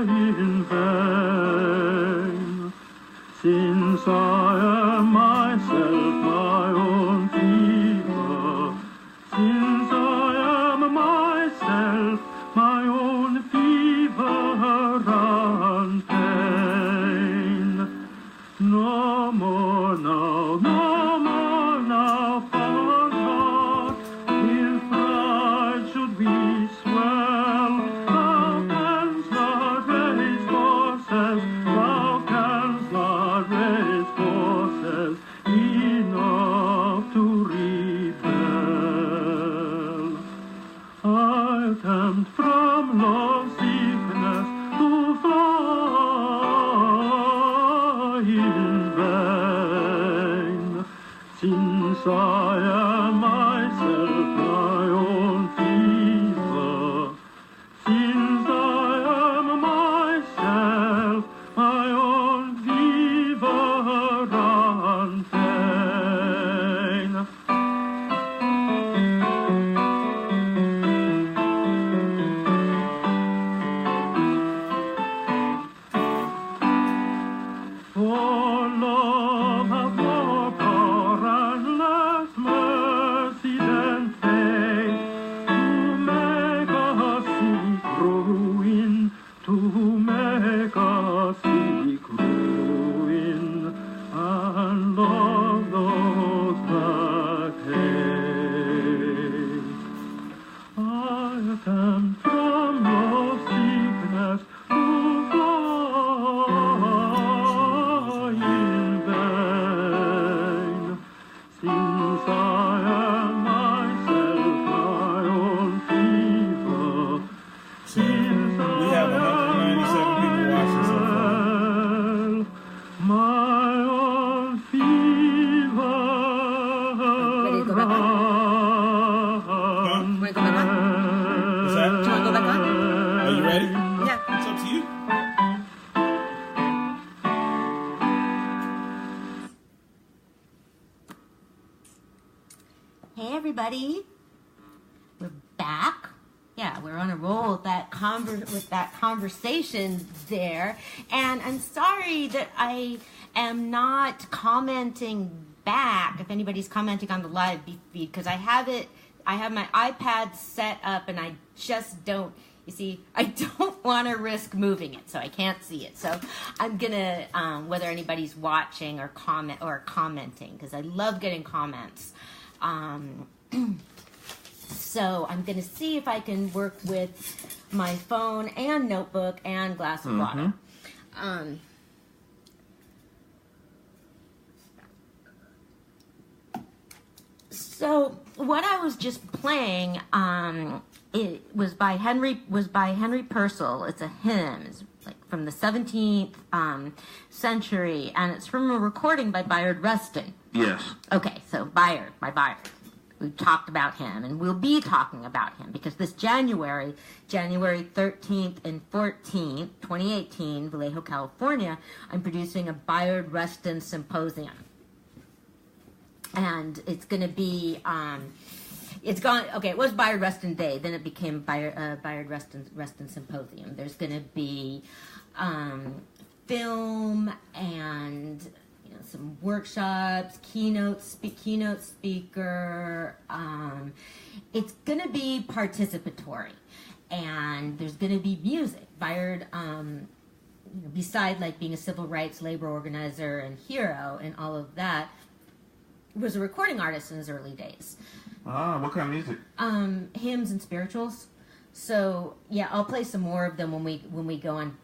in vain. Since I am myself my own fever, since I am myself my own fever and pain. No more now, no more now, for God, if pride should we swell, thou canst not raise forces, thou canst not raise forces enough to rebel. I attempt from love's sickness to fly in vain, since I am myself my own fever, since I am myself my own fever and pain. For love hath more power and less mercy than faith, to make us seek ruin, to make us seek ruin, and love those that hate. I attempt from love's sickness to fly in vain, since I am myself my own fever, since We have 197 people watching so far. my own fever. Ready to go back on? Want to go back on? What's that? Do you want to go back on? Are you ready? Yeah. It's up to you. Hey everybody, we're back. Yeah, we're on a roll with that conversation there, and I'm sorry that I am not commenting back if anybody's commenting on the live feed, because I have my iPad set up and I just don't. You see, I don't want to risk moving it, so I can't see it. So I'm gonna whether anybody's watching or commenting, because I love getting comments. So I'm going to see if I can work with my phone and notebook and glass of water. So what I was just playing, it was by Henry Purcell. It's a hymn. It's like from the 17th century, and it's from a recording by Bayard Rustin. Yes. Okay, so Bayard. We've talked about him, and we'll be talking about him, because this January 13th and 14th, 2018, Vallejo, California, I'm producing a Bayard Rustin symposium. And it's going to be, it was Bayard Rustin Day, then it became Bayard Rustin Symposium. There's going to be film and some workshops, keynote speaker. It's going to be participatory, and there's going to be music. Bayard, beside like being a civil rights labor organizer and hero and all of that, was a recording artist in his early days. What kind of music? Hymns and spirituals. So yeah, I'll play some more of them when we go on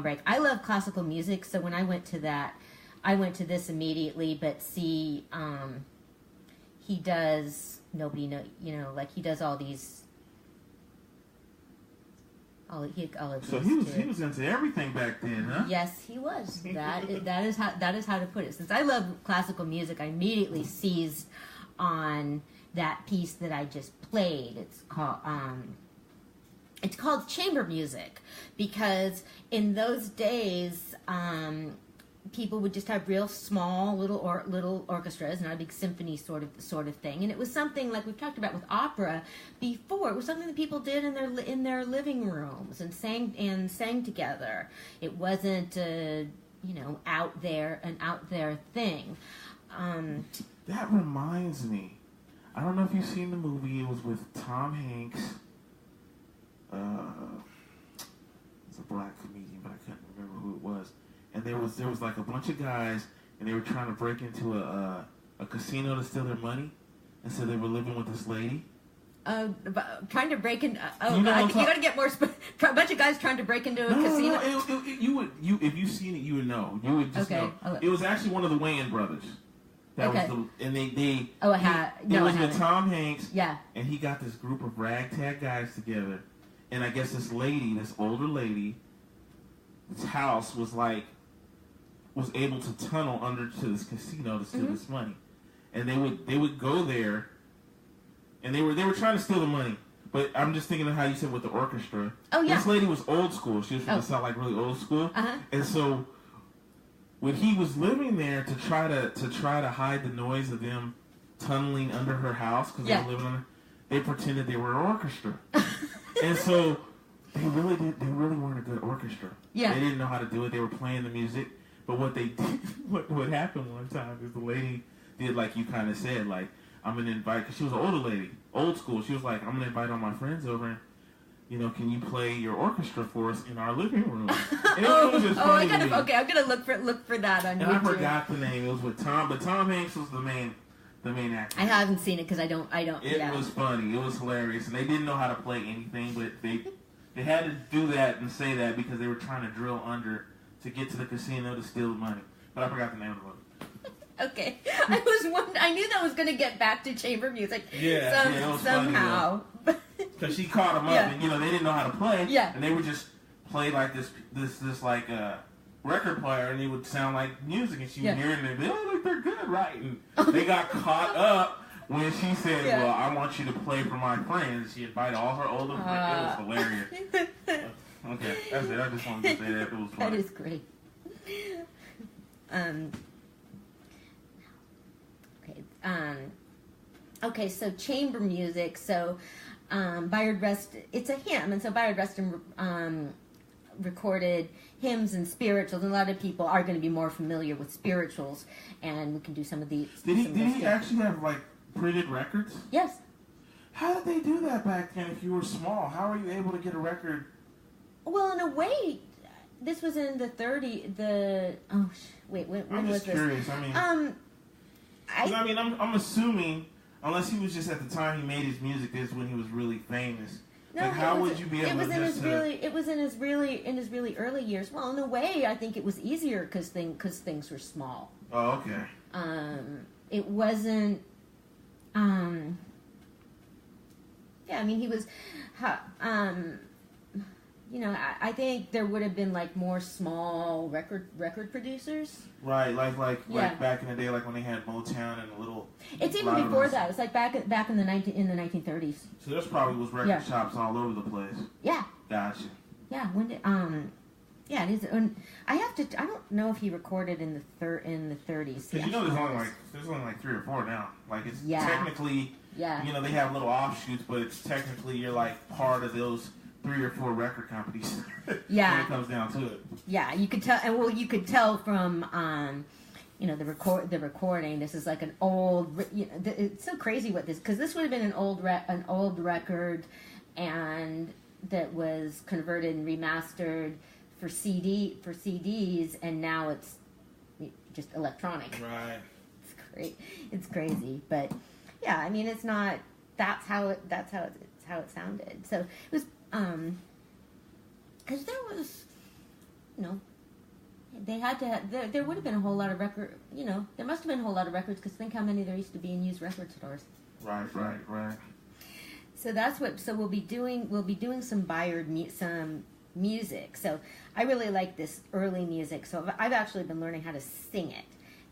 break. I love classical music, so when I went to that, I went to this immediately. But see, he does he does all these. All of so he was into everything back then, huh? Yes, he was. That is how to put it. Since I love classical music, I immediately seized on that piece that I just played. It's called chamber music, because in those days, people would just have real small little orchestras, not a big symphony sort of thing. And it was something like we've talked about with opera before. It was something that people did in their living rooms and sang together. It wasn't an out there thing. That reminds me. I don't know if you've seen the movie. It was with Tom Hanks. It's a black comedian, but I can't remember who it was. And there was like a bunch of guys, and they were trying to break into a casino to steal their money, and so they were living with this lady. Trying to break in. You got to get more. A bunch of guys trying to break into a casino. No, if you've seen it, you would know. You would just know. It was actually one of the Wayans brothers. That was they. Oh, it was with Tom Hanks. Yeah. And he got this group of ragtag guys together, and I guess this older lady, this house was able to tunnel under to this casino to steal this money, and they would go there, and they were trying to steal the money. But I'm just thinking of how you said with the orchestra. Oh yeah. This lady was old school. She was from the South, like really old school, and so. When he was living there to try to hide the noise of them tunneling under her house because they were living under, they pretended they were an orchestra, and so they really weren't a good orchestra. Yeah, they didn't know how to do it. They were playing the music, but what they did, what happened one time is the lady did like you kind of said, like I'm gonna invite, because she was an older lady, old school. She was like, I'm gonna invite all my friends over. And, can you play your orchestra for us in our living room? And it was just funny to me. Okay, I'm gonna look for that on YouTube. And I forgot the name. It was with Tom, but Tom Hanks was the main actor. I haven't seen it because I don't. It was funny. It was hilarious, and they didn't know how to play anything, but they had to do that and say that because they were trying to drill under to get to the casino to steal the money. But I forgot the name of the movie. Okay, I knew that was going to get back to chamber music. It was somehow. Because she caught them up, and they didn't know how to play. Yeah. And they would just play like this like record player, and it would sound like music, and she would hear it, and they'd be, oh, look, they're good, right? And they got caught up when she said, well, I want you to play for my friends. She invited all her older friends. It was hilarious. Okay, that's it. I just wanted to say that. It was funny. That is great. Okay, so chamber music. So Bayard Rustin, it's a hymn, and so Bayard Rustin recorded hymns and spirituals, and a lot of people are going to be more familiar with spirituals, and we can do some of these. Did he actually have like printed records? Yes. How did they do that back then if you were small? How were you able to get a record? Well, in a way, this was in the 30s. When was this? I'm just curious. I'm assuming, unless he was just at the time he made his music, this is when he was really famous. No, like, how would you be able to It was in his really early years. Well, in a way, I think it was easier because things were small. Oh, okay. It wasn't. He was. I think there would have been like more small record producers. Right, like back in the day, like when they had Motown and a little. It's even before that. It's like back in the 1930s. So there's probably was record shops all over the place. Yeah. Gotcha. Yeah. When did Yeah, it is. I don't know if he recorded in the 30s. Because there's only like 3 or 4 now. Like it's technically. Yeah. They have little offshoots, but it's technically you're like part of those 3 or 4 record companies. Yeah. When it comes down to it. Yeah, you could tell, and you could tell from, the recording. This is like an old. It's so crazy what this, because this would have been an old record, and that was converted and remastered for CDs, and now it's just electronic. Right. It's great. It's crazy, but yeah, it's not. That's how it sounded. So it was. Because there was, they had to have, there would have been a whole lot of record, there must have been a whole lot of records, because think how many there used to be in used record stores. Right. So we'll be doing some Bayard some music. So I really like this early music. So I've actually been learning how to sing it,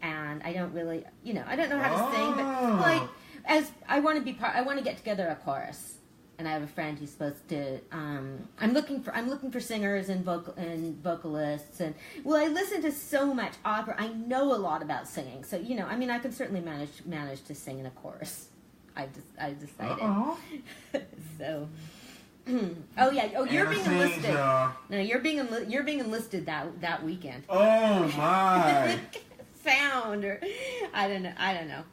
and I don't really, I don't know how to sing, but like, as I want to get together a chorus. and I have a friend who's supposed to. I'm looking for singers and vocalists, and well, I listen to so much opera. I know a lot about singing, so I mean, I can certainly manage to sing in a chorus. I decided. So. Oh yeah. Oh, you're being enlisted. No, you're being enlisted that weekend. Oh my. Sound or I don't know.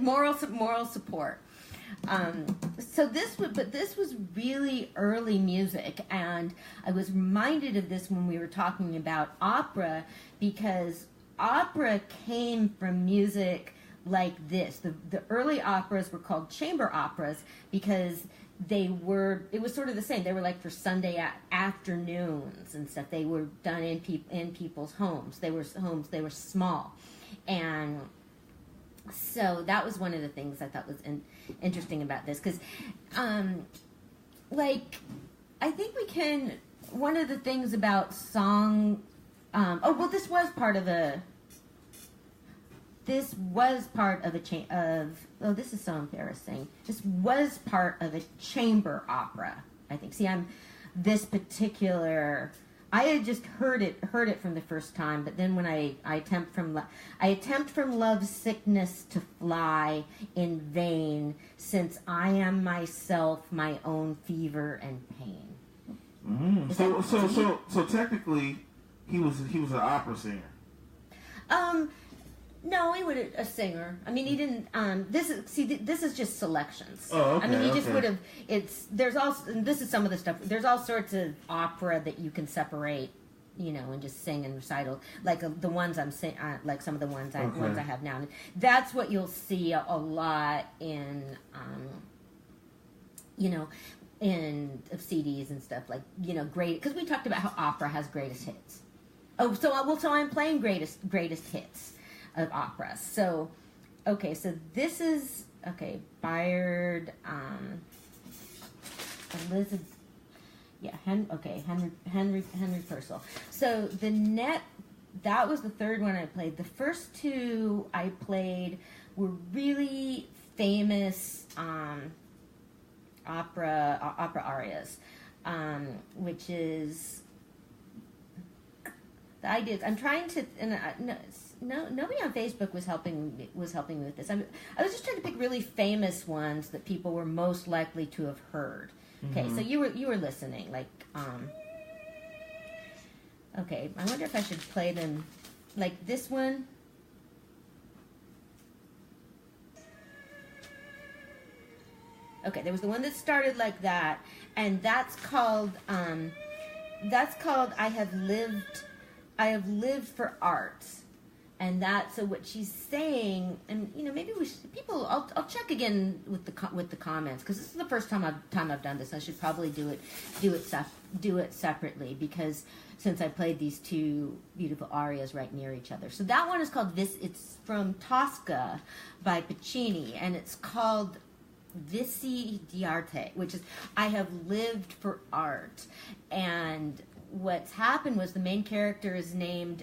Moral support. So this was really early music, and I was reminded of this when we were talking about opera, because opera came from music like this. The early operas were called chamber operas because it was sort of the same. They were like for Sunday afternoons and stuff. They were done in people's homes. They were small, and so that was one of the things I thought was interesting about this, because like I think we can. One of the things about song. This was part of a. This was part of this is so embarrassing. This was part of a chamber opera, I think. See, I had just heard it from the first time, but then when I attempt from love's sickness to fly in vain, since I am myself my own fever and pain. So technically, he was an opera singer. No, he would a singer. I mean, he didn't. This is just selections. Oh, okay. I mean, he just would have. There's also. This is some of the stuff. There's all sorts of opera that you can separate, and just sing and recital, like the ones I'm saying, like some of the ones I have now. And that's what you'll see a lot in, in CDs and stuff, like great, because we talked about how opera has greatest hits. Oh, so I'm playing greatest hits of opera. So, okay, so this is Bayard, Elizabeth, Henry Purcell. So that was the third one I played. The first two I played were really famous opera arias, which is the idea. I'm trying to, nobody on Facebook was helping me with this. I was just trying to pick really famous ones that people were most likely to have heard. Okay, so you were listening, like okay, I wonder if I should play them like this one. Okay, there was the one that started like that, and that's called I have lived for art. And so what she's saying, and maybe I'll check again with the comments, because this is the first time I've done this. I should probably do it separately, because since I played these two beautiful arias right near each other. So that one is called it's from Tosca by Puccini, and it's called Vici d'arte, which is I have lived for art. And what's happened was the main character is named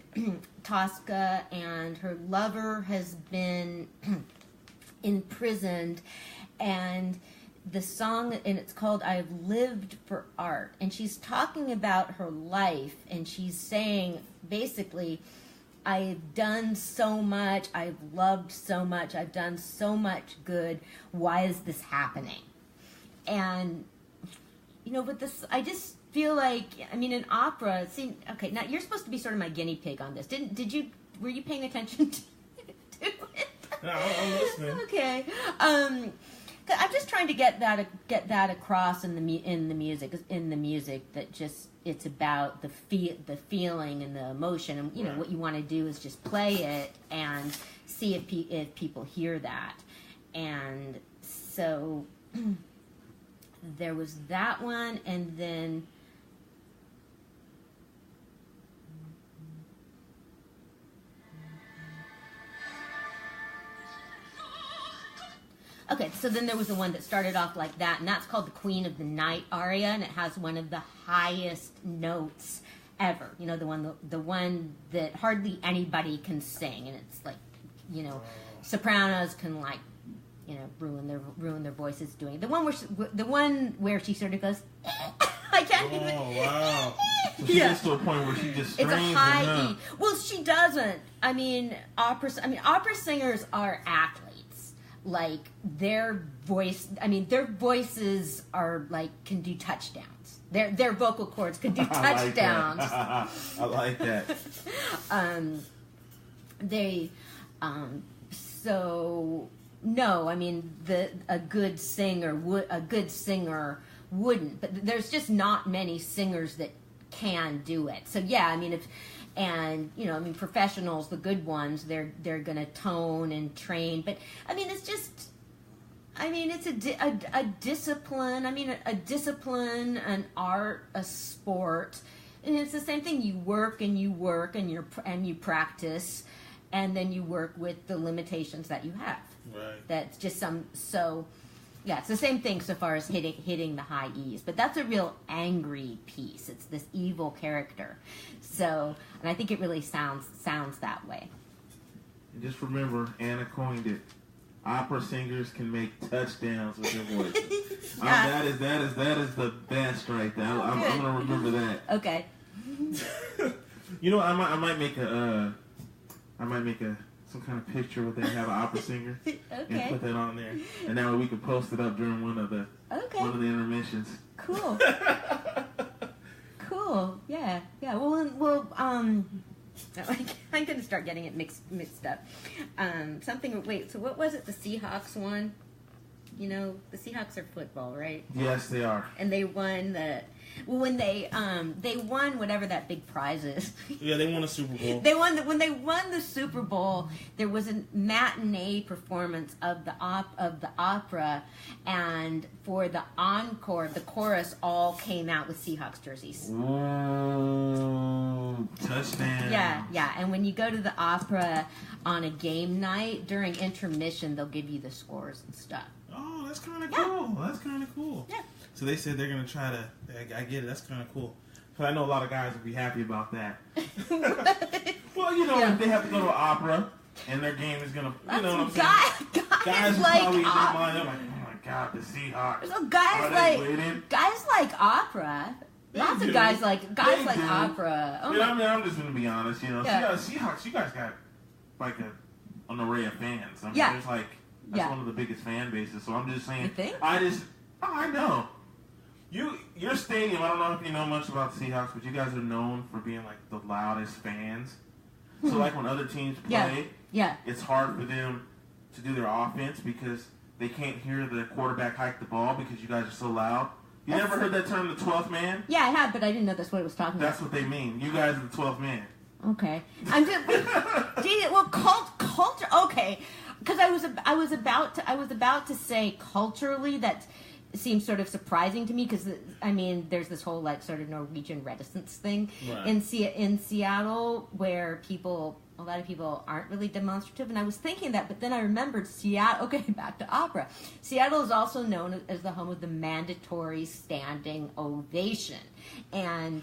Tosca, and her lover has been imprisoned, and the song, and it's called I Have Lived for Art, and she's talking about her life, and she's saying basically, I've done so much, I've loved so much, I've done so much good, why is this happening? And but this, I just feel like, I mean, in opera, okay, now you're supposed to be sort of my guinea pig on this. Were you paying attention to it? No, I'm listening. Okay. I'm just trying to get that across in the music that just, it's about the feeling and the emotion, and Right. What you want to do is just play it and see if people hear that. And so there was that one, and then okay, so then there was the one that started off like that, and that's called the Queen of the Night aria, and it has one of the highest notes ever. The one that hardly anybody can sing, and it's like, sopranos can ruin their voices doing it. The one where she sort of goes, I can't even. Oh wow! So she gets to a point where she just It's a screams high and, E. Well, she doesn't. Opera singers are athletes. Like their voices are like can do touchdowns. Their vocal cords can do touchdowns. I like that. So no, a good singer wouldn't, but there's just not many singers that can do it. So yeah, professionals, the good ones, they're gonna tone and train, but it's just. It's a discipline. A discipline, an art, a sport, and it's the same thing. You work and you you practice, and then you work with the limitations that you have. Right. That's just yeah, it's the same thing so far as hitting the high E's, but that's a real angry piece. It's this evil character. So, and I think it really sounds that way. And just remember, Anna coined it. Opera singers can make touchdowns with their voice. Yeah. That is the best right there. I'm gonna remember that. Okay. I might make some kind of picture where they have an opera singer and put that on there, and that way we can post it up during one of the intermissions. Cool. Cool. Yeah. Well. I'm going to start getting it mixed up. So what was it? The Seahawks won? The Seahawks are football, right? Yes, they are. And they won when they won whatever that big prize is. Yeah, they won a Super Bowl. When they won the Super Bowl, there was a matinee performance of the opera, and for the encore, the chorus all came out with Seahawks jerseys. Ooh, touchdown. Yeah, and when you go to the opera on a game night, during intermission, they'll give you the scores and stuff. Oh, that's kind of cool. That's kind of cool. Yeah. So they said they're going to try to... I get it. That's kind of cool. But I know a lot of guys would be happy about that. Well, if they have to go to an opera and their game is going to... You know what I'm saying? Guys are probably in their mind, they're like, oh my God, the Seahawks. So guys like opera. Lots of guys like opera. Oh I'm just going to be honest. Seahawks, you guys got like an array of fans. There's that's one of the biggest fan bases. So I'm just saying. You think? I know. Your stadium, I don't know if you know much about the Seahawks, but you guys are known for being like the loudest fans. So like when other teams play, it's hard for them to do their offense because they can't hear the quarterback hike the ball because you guys are so loud. You never heard that term, the 12th man? Yeah, I have, but I didn't know that's what it was talking about. That's what they mean. You guys are the 12th man. Okay. I'm just culture. Okay, because I was about to say culturally that seems sort of surprising to me because there's this whole sort of Norwegian reticence thing in Seattle where a lot of people aren't really demonstrative, and I was thinking that, but then I remembered Seattle. Okay, back to opera. Seattle is also known as the home of the mandatory standing ovation, and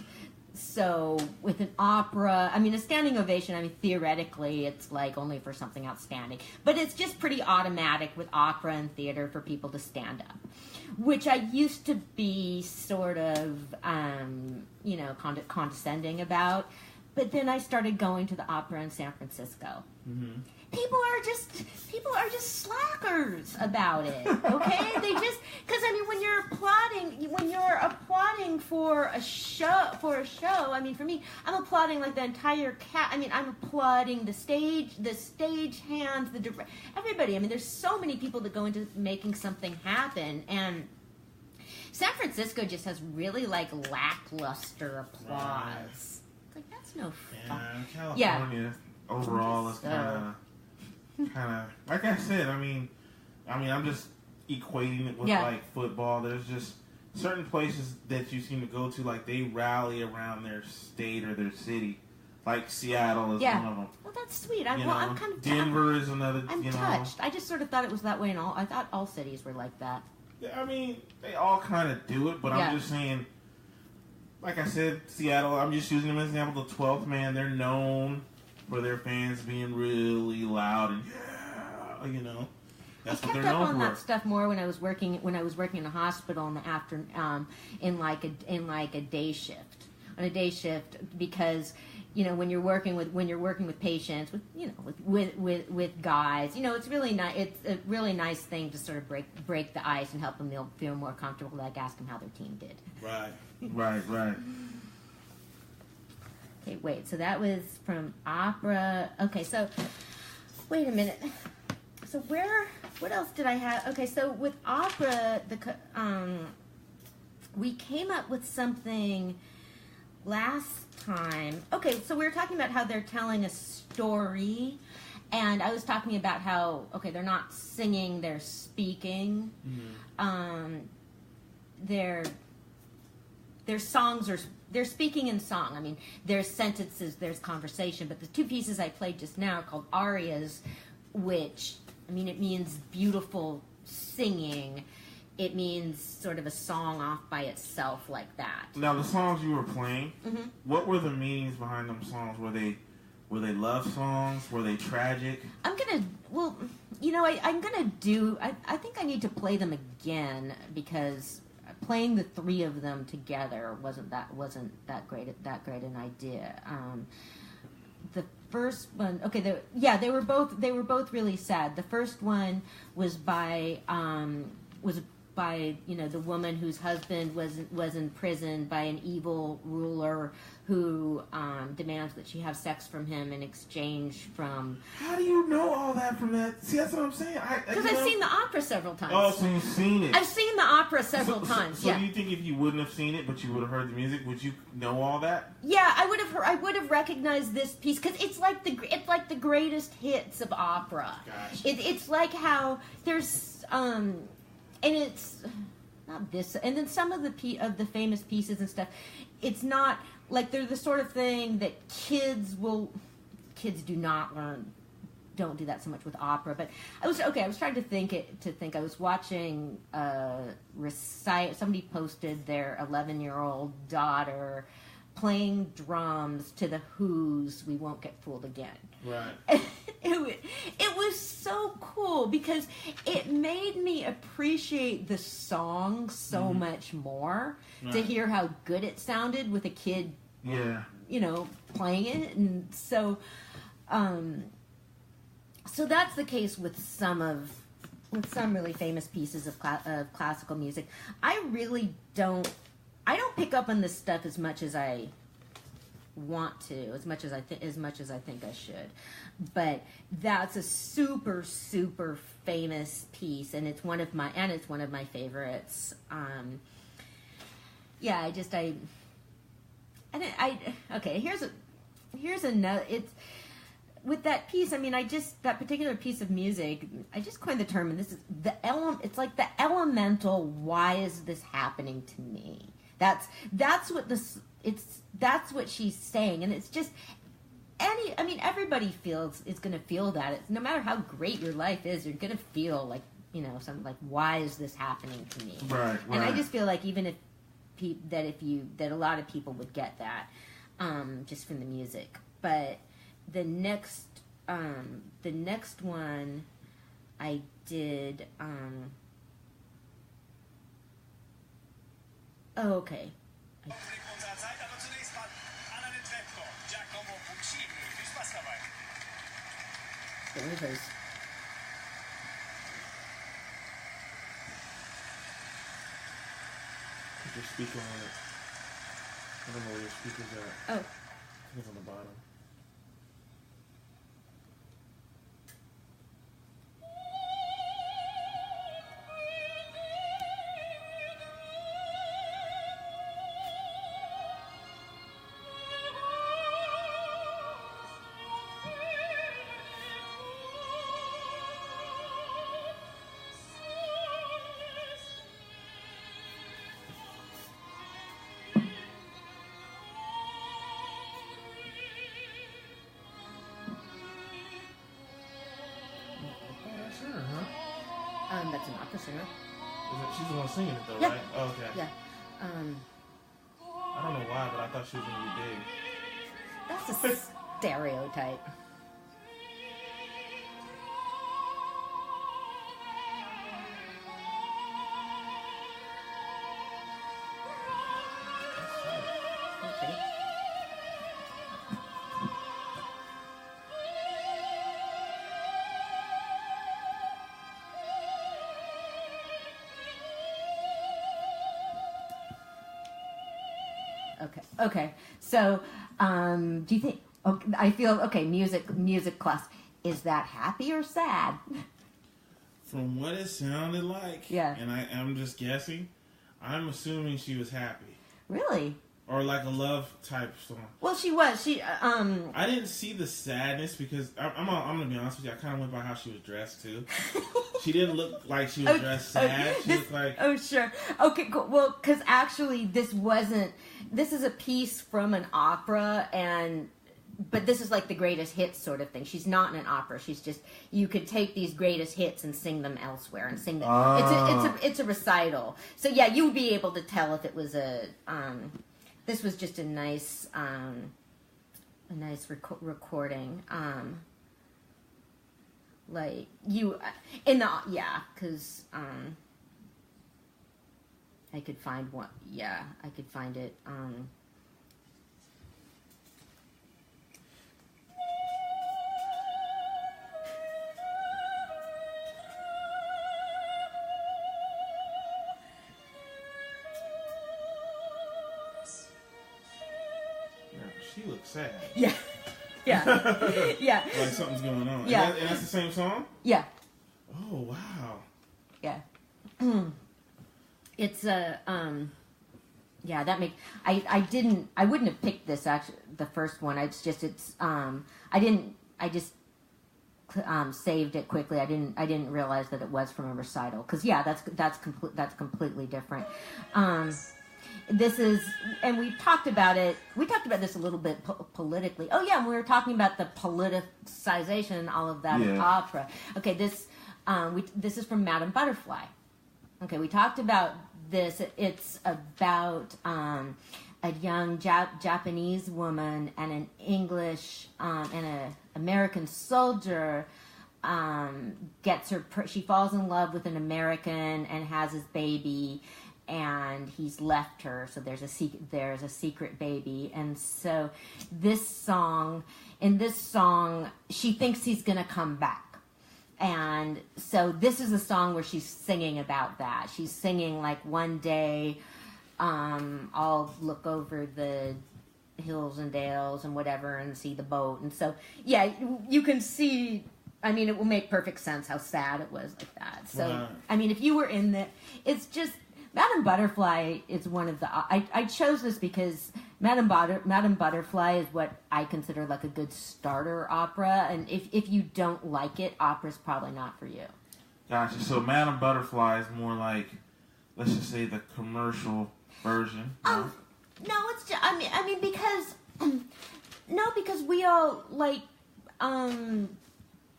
so with an opera, a standing ovation, theoretically it's only for something outstanding, but it's just pretty automatic with opera and theater for people to stand up, which I used to be sort of, condescending about. But then I started going to the opera in San Francisco. Mm-hmm. People are just slackers about it. Okay, because when you're applauding for a show. For me, I'm applauding the entire cast. I'm applauding the stage hands, everybody. There's so many people that go into making something happen, and San Francisco just has really lackluster applause. That's no fun. California overall is kind of like I said. I'm just equating it with football. There's just certain places that you seem to go to, they rally around their state or their city. Like Seattle is one of them. Well, that's sweet. I'm kind of Denver is another. I'm touched. I just sort of thought it was that way, I thought all cities were like that. Yeah, they all kind of do it, but I'm just saying. Like I said, Seattle, I'm just using them as an example. The 12th man, they're known for their fans being really loud and That's I what kept they're up known on for. that stuff more when I was working in a hospital in the after in like a day shift, on a day shift, because when you're working with patients, with guys, it's really nice. It's a really nice thing to sort of break the ice and help them feel more comfortable, like ask them how their team did. Right. Okay, wait. So that was from opera. Okay, so wait a minute. So what else did I have? Okay, so with opera, we came up with something last time. Okay, so we were talking about how they're telling a story, and I was talking about how, okay, they're not singing, they're speaking. Their songs are, they're speaking in song. I mean, there's sentences, there's conversation, but the two pieces I played just now are called arias, which, I mean, it means beautiful singing. It means sort of a song off by itself like that. Now, the songs you were playing, what were the meanings behind them songs? Were they love songs? Were they tragic? I'm gonna do. I think I need to play them again because playing the three of them together wasn't that great an idea. The first one, okay, they were both really sad. The first one was by the woman whose husband was in prison by an evil ruler who demands that she have sex from him in exchange from. How do you know all that from that? See, that's what I'm saying. Because I've seen the opera several times. Oh, so you've seen it. I've seen the opera several times. So do you think if you wouldn't have seen it, but you would have heard the music, would you know all that? Yeah, I would have recognized this piece because it's like the greatest hits of opera. Gotcha. It's like how there's and it's not this, and then some of the famous pieces and stuff. It's not like they're the sort of thing that kids do not learn. Don't do that so much with opera, but I was trying to think. I was watching somebody posted their 11-year-old daughter playing drums to the Who's "We Won't Get Fooled Again." Right. It was so cool because it made me appreciate the song so much more to hear how good it sounded with a kid, playing it. And so, so that's the case with some really famous pieces of classical music. I don't pick up on this stuff as much as I want to, as much as I think I should. But that's a super, super famous piece, and it's one of my favorites. Here's another. It's with that piece. I mean, that particular piece of music. I just coined the term, and this is It's like the elemental. Why is this happening to me? That's what she's saying, and it's just everybody is going to feel that. It's, no matter how great your life is, you're going to feel like, something like, why is this happening to me? Right. And I just feel like even if a lot of people would get that, just from the music. But the next one I did, okay. There it is. Put your speaker on it. I don't know where your speaker's at. Oh. I think it's on the bottom. That's an opera singer. She's the one singing it though, Yeah. right? Oh, okay. Yeah. I don't know why, but I thought she was gonna be big. That's a stereotype. Okay. So, do you think? Okay, I feel okay. Music class. Is that happy or sad? From what it sounded like, Yeah. and I'm just guessing, I'm assuming she was happy. Really? Or like a love type song. Well, she was. I didn't see the sadness because I'm gonna be honest with you. I kind of went by how she was dressed too. She didn't look like she was dressed sad. She looked like. Oh, sure. Okay, cool. Well, because actually, this is a piece from an opera, but this is like the greatest hits sort of thing. She's not in an opera. She's just, you could take these greatest hits and sing them elsewhere and sing them. It's a recital. So yeah, you would be able to tell if it was this was just a nice recording. Like you in the because I could find one. Yeah, I could find it. She looks sad. Yeah. Yeah. Like something's going on. Yeah. And that's the same song? Yeah. Oh, wow. Yeah. It's yeah, that makes I wouldn't have picked this actually, the first one. I just saved it quickly. I didn't realize that it was from a recital. Cuz yeah, that's completely different. This is, and we talked about it. We talked about this a little bit politically. Oh yeah, we were talking about the politicization and all of that in opera. Okay, this is from Madame Butterfly. Okay, we talked about this. It's about a young Japanese woman and an English and an American soldier. She falls in love with an American and has his baby. And he's left her, so there's a secret baby, and so in this song, she thinks he's gonna come back, and so this is a song where she's singing about that. She's singing like, one day, I'll look over the hills and dales and whatever and see the boat, and so yeah, you can see. I mean, it will make perfect sense how sad it was like that. So Wow. I mean, if you were in the, it's just. Madame Butterfly is one of the... I chose this because Madame Butterfly is what I consider like a good starter opera. And if you don't like it, opera's probably not for you. Gotcha. So Madame Butterfly is more like, let's just say, the commercial version. No, it's just... I mean, because... No, because we all, like...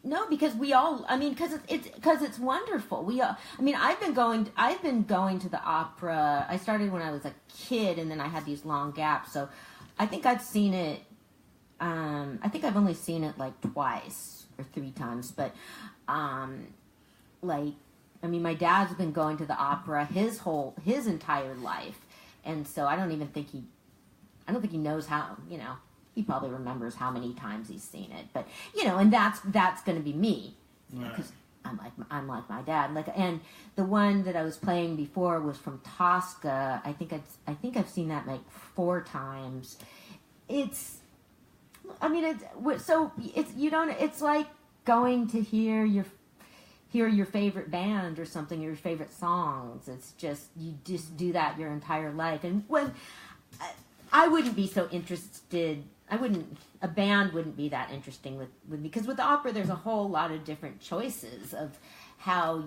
No, because we all. I mean, because it's wonderful. We all. I mean, I've been going to the opera. I started when I was a kid, and then I had these long gaps. So, I think I've seen it. I think I've only seen it like twice or 3 times. But, like, I mean, my dad's been going to the opera his entire life, and so I don't think he knows how. You know. He probably remembers how many times he's seen it, but and that's going to be me, because I'm like my dad. Like, and the one that I was playing before was from Tosca. I think I've seen that like 4 times. It's like going to hear your favorite band or something, your favorite songs. It's just, you just do that your entire life. And when I wouldn't be so interested. A band wouldn't be that interesting with me, because with the opera there's a whole lot of different choices of how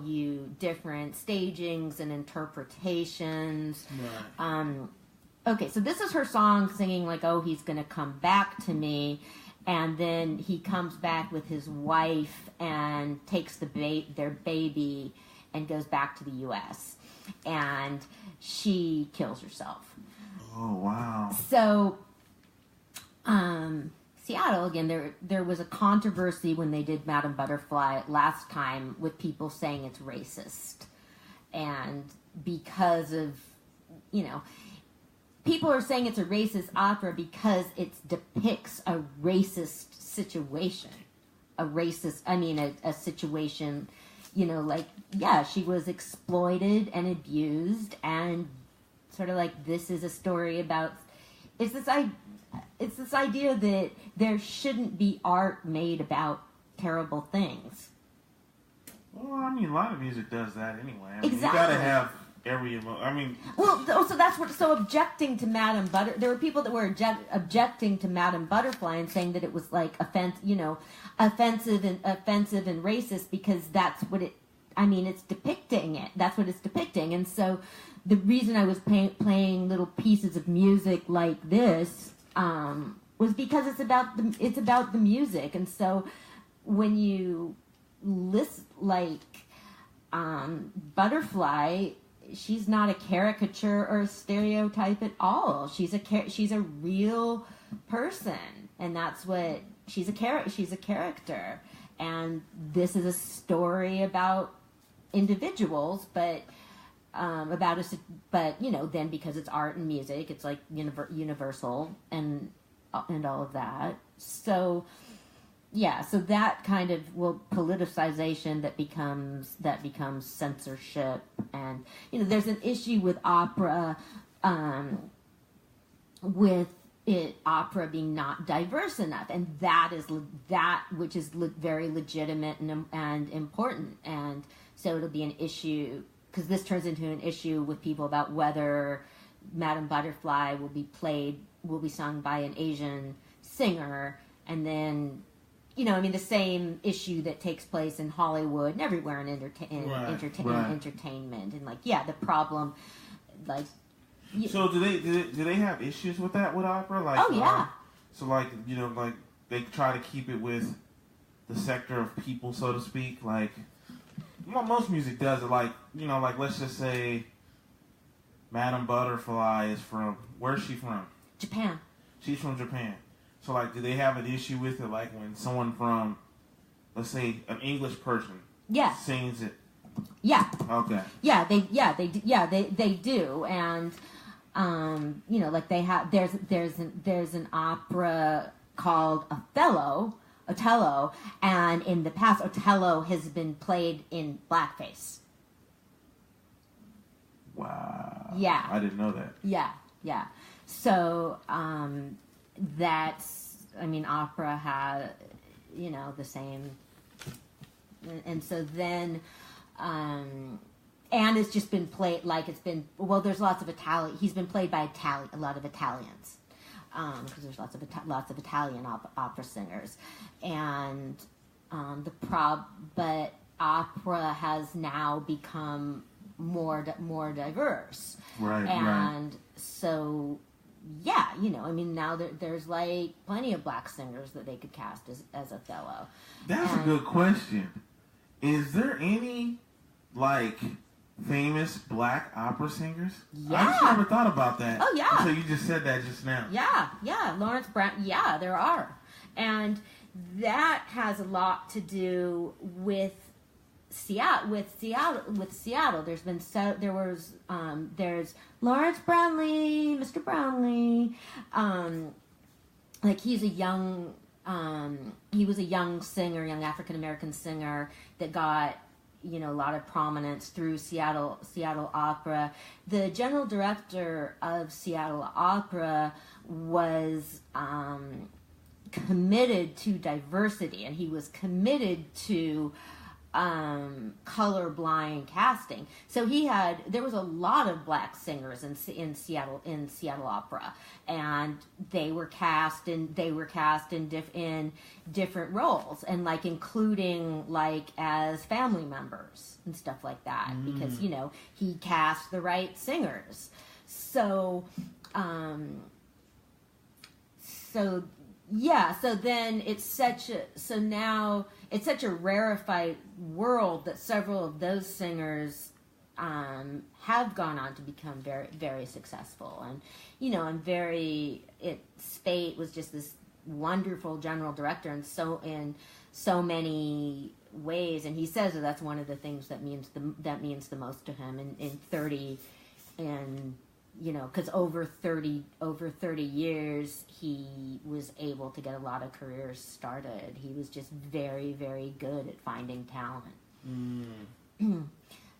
different stagings and interpretations. Right. Okay, so this is her song singing like, oh, he's gonna come back to me, and then he comes back with his wife and takes their baby and goes back to the U.S. and she kills herself. Oh, wow. So, Seattle, again, there was a controversy when they did Madame Butterfly last time with people saying it's racist. And because of, people are saying it's a racist opera because it depicts a racist situation. A situation, like, yeah, she was exploited and abused, and sort of like, this is a story about it's this idea that there shouldn't be art made about terrible things. Well, I mean, a lot of music does that anyway. I mean, Exactly. You gotta have every I mean... Well, so that's what... So objecting to Madame Butter... There were people that were objecting to Madame Butterfly and saying that it was, like, offensive and racist because that's what it... I mean, it's depicting it. That's what it's depicting. And so the reason I was playing little pieces of music like this was because it's about the music. And so when you list, like, Butterfly... She's not a caricature or a stereotype at all. She's a real person, and that's what she's a character. And this is a story about individuals, but then because it's art and music, it's like universal and all of that. So. Yeah, so that kind of politicization that becomes censorship, and there's an issue with opera, opera being not diverse enough, and that which is very legitimate and important, and so it'll be an issue because this turns into an issue with people about whether Madame Butterfly will be sung by an Asian singer, and then. The same issue that takes place in Hollywood and everywhere in entertainment, and the problem, like. So do they have issues with that with opera? Like, oh yeah. So they try to keep it with the sector of people, so to speak. Like, most music does it. Like, let's just say, Madame Butterfly is from where's she from? Japan. She's from Japan. So, do they have an issue with it, like, when someone from, let's say, an English person sings it? Yeah. Okay. Yeah, they do, and, they have, there's an opera called Othello, and in the past, Othello has been played in blackface. Wow. Yeah. I didn't know that. Yeah. So, opera had, the same, and so then, and it's just been played, there's lots of he's been played by a lot of Italians, because there's lots of Italian opera singers, and, but opera has now become more diverse. Right, and so... Yeah, now there's plenty of black singers that they could cast as Othello. That's a good question. Is there any, famous black opera singers? Yeah. I just never thought about that. Oh, yeah. Until you just said that just now. Yeah. Lawrence Brown. Yeah, there are. And that has a lot to do with Seattle, there's Lawrence Brownlee, Mr. Brownlee, he was a young African American singer that got, a lot of prominence through Seattle Opera. The general director of Seattle Opera was, committed to diversity, and he was committed to, colorblind casting. So there was a lot of black singers in Seattle Opera, and they were cast in different roles, and including as family members and stuff like that, because he cast the right singers. So then now it's such a rarefied world that several of those singers have gone on to become very, very successful. And, Spate was just this wonderful general director in so many ways. And he says that's one of the things that means the most to him in 30, and because over 30 years, he was able to get a lot of careers started. He was just very, very good at finding talent.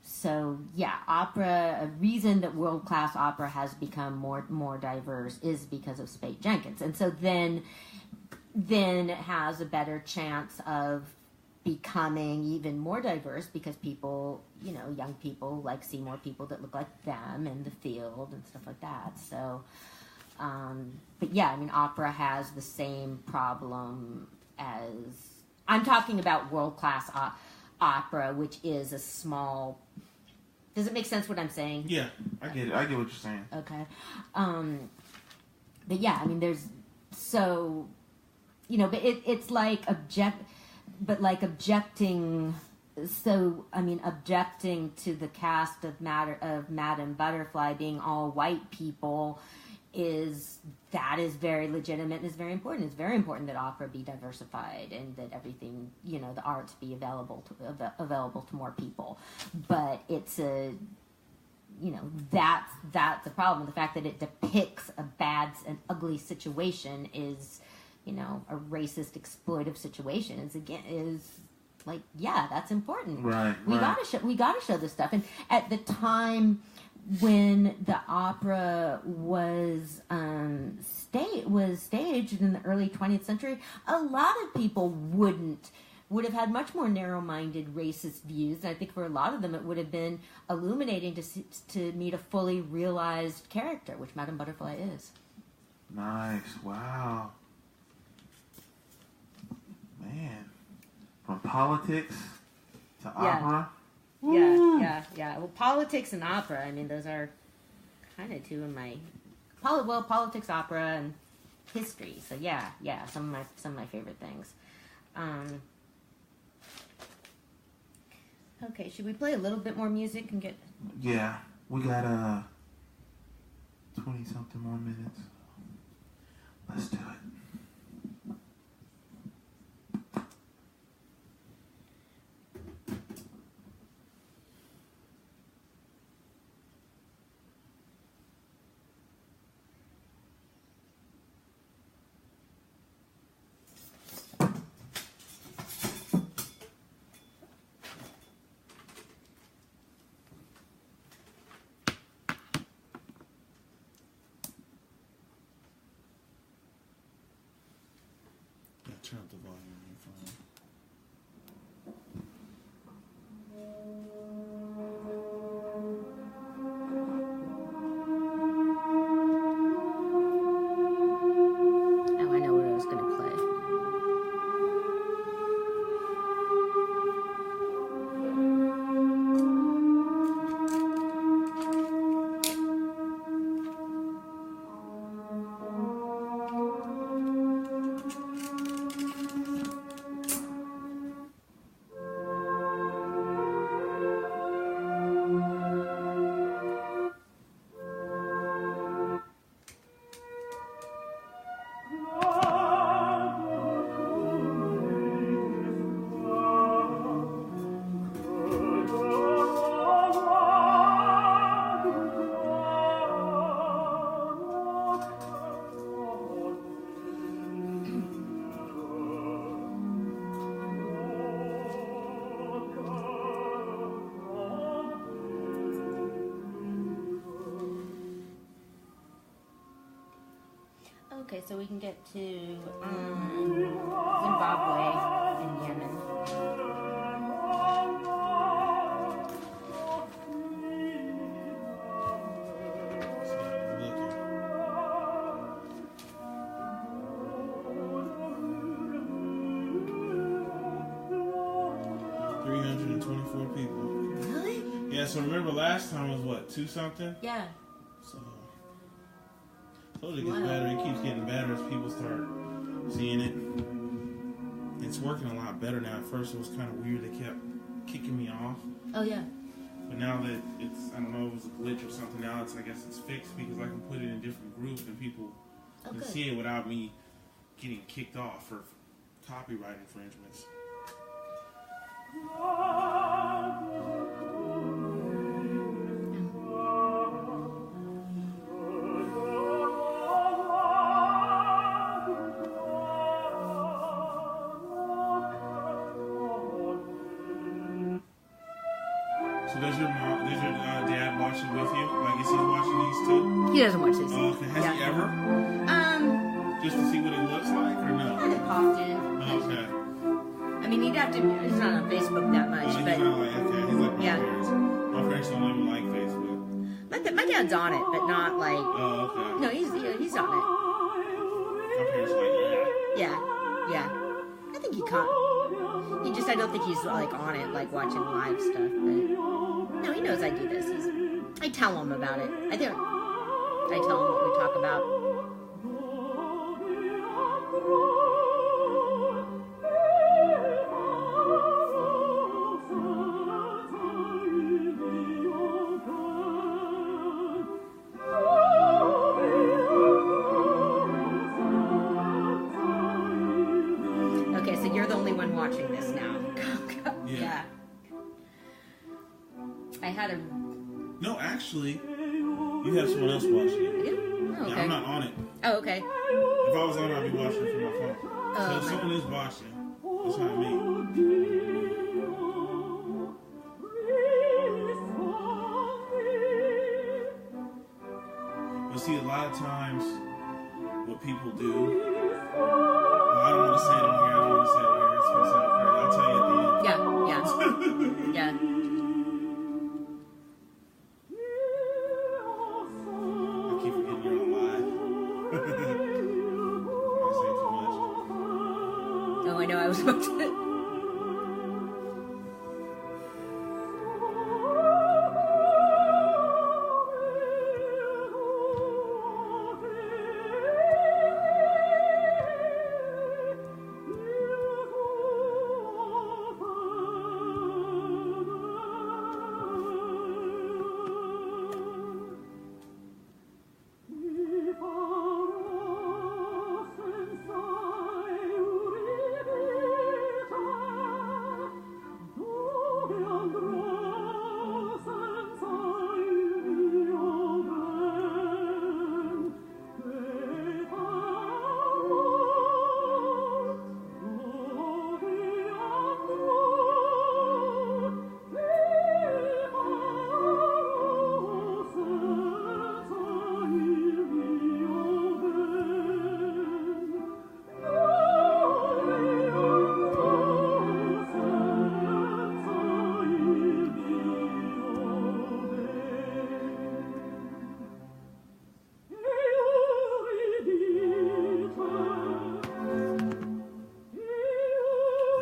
So yeah, opera. A reason that world class opera has become more diverse is because of Spade Jenkins, and so then it has a better chance of becoming even more diverse because people, young people see more people that look like them in the field and stuff like that. So, but yeah, I mean, opera has the same problem as I'm talking about world class opera, which is a small. Does it make sense what I'm saying? Yeah, I get it. I get what you're saying. Okay. But yeah, I mean, there's so, but it's like objecting. So I mean, objecting to the cast of Madame Butterfly being all white people is very legitimate and is very important. It's very important that opera be diversified and that everything, the arts be available to more people. But it's that's the problem. The fact that it depicts a bad and ugly situation is, a racist, exploitive situation is like, yeah, that's important. Right. We gotta show this stuff. And at the time when the opera was staged in the early 20th century, a lot of people would have had much more narrow-minded racist views, and I think for a lot of them it would have been illuminating to meet a fully realized character, which Madame Butterfly is. Nice. Wow. Man. From politics to opera. Yeah. Well, politics and opera, I mean, those are kind of two of my... politics, opera, and history. So yeah, some of my favorite things. Okay, should we play a little bit more music and get... Yeah, we got 20-something more minutes. Let's do it. Turn up the volume on your phone. Oh, I know what I was going to play. Okay, so we can get to Zimbabwe and Yemen. People. Really? Yeah, so remember last time was what, 2-something? Yeah. So it gets better. It keeps getting better as people start seeing it. It's working a lot better now. At first it was kind of weird. They kept kicking me off. Oh, yeah. But now that it's, I don't know, it was a glitch or something. Now I guess it's fixed because I can put it in different groups and people can see it without me getting kicked off for copyright infringements. So does your dad watch it with you? Like, is he watching these too? He doesn't watch these. Oh, okay. Has he ever? Just to see what it looks like, or no? Often. Okay. I mean, he'd have to. He's not on Facebook that much, He's but not like, okay. He's like my yeah. parents. My parents don't even like Facebook. My dad's on it, but not like. Oh, okay. No, he's on My parents like, it. Yeah. I think he can't. I don't think he's like on it, like watching live stuff. But no, he knows I do this. I tell him about it. I tell him what we talk about. Okay, so you're the only one watching this now. Yeah. I had a. No, actually, you have someone else watching it. I do? Oh, okay. Yeah, I'm not on it. Oh, okay. If I was on it, I'd be watching it from my phone. So if someone is watching, it's not me. But see, a lot of times, what people do, well, I don't want to say it on here, I don't want to say it on here, it's going to sound crazy. I'll tell you at the end. Yeah. I keep forgetting you're on live. I say too much. Oh, I know. I was about to.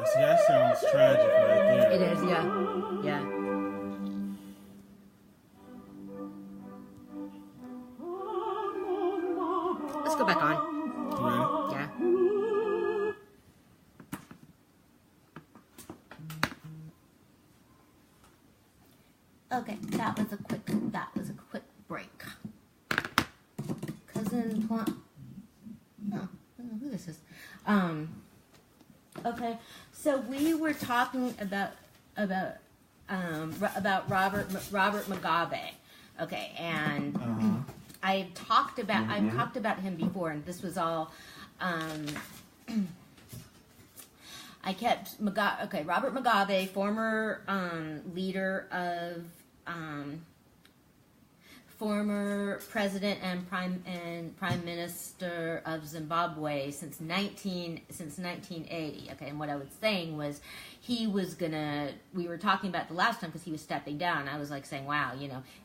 See, that sounds tragic right there. It is, yeah. Let's go back on. You ready? Yeah. Okay, that was a quick break. Cousin Plum. Oh, I don't know who this is. Okay, so we were talking about Robert Mugabe. Okay, and I've talked about him before, and this was all. Robert Mugabe, former leader of. Former president and prime minister of Zimbabwe since 1980. Okay, and what I was saying was we were talking about the last time because he was stepping down. I was like saying, wow,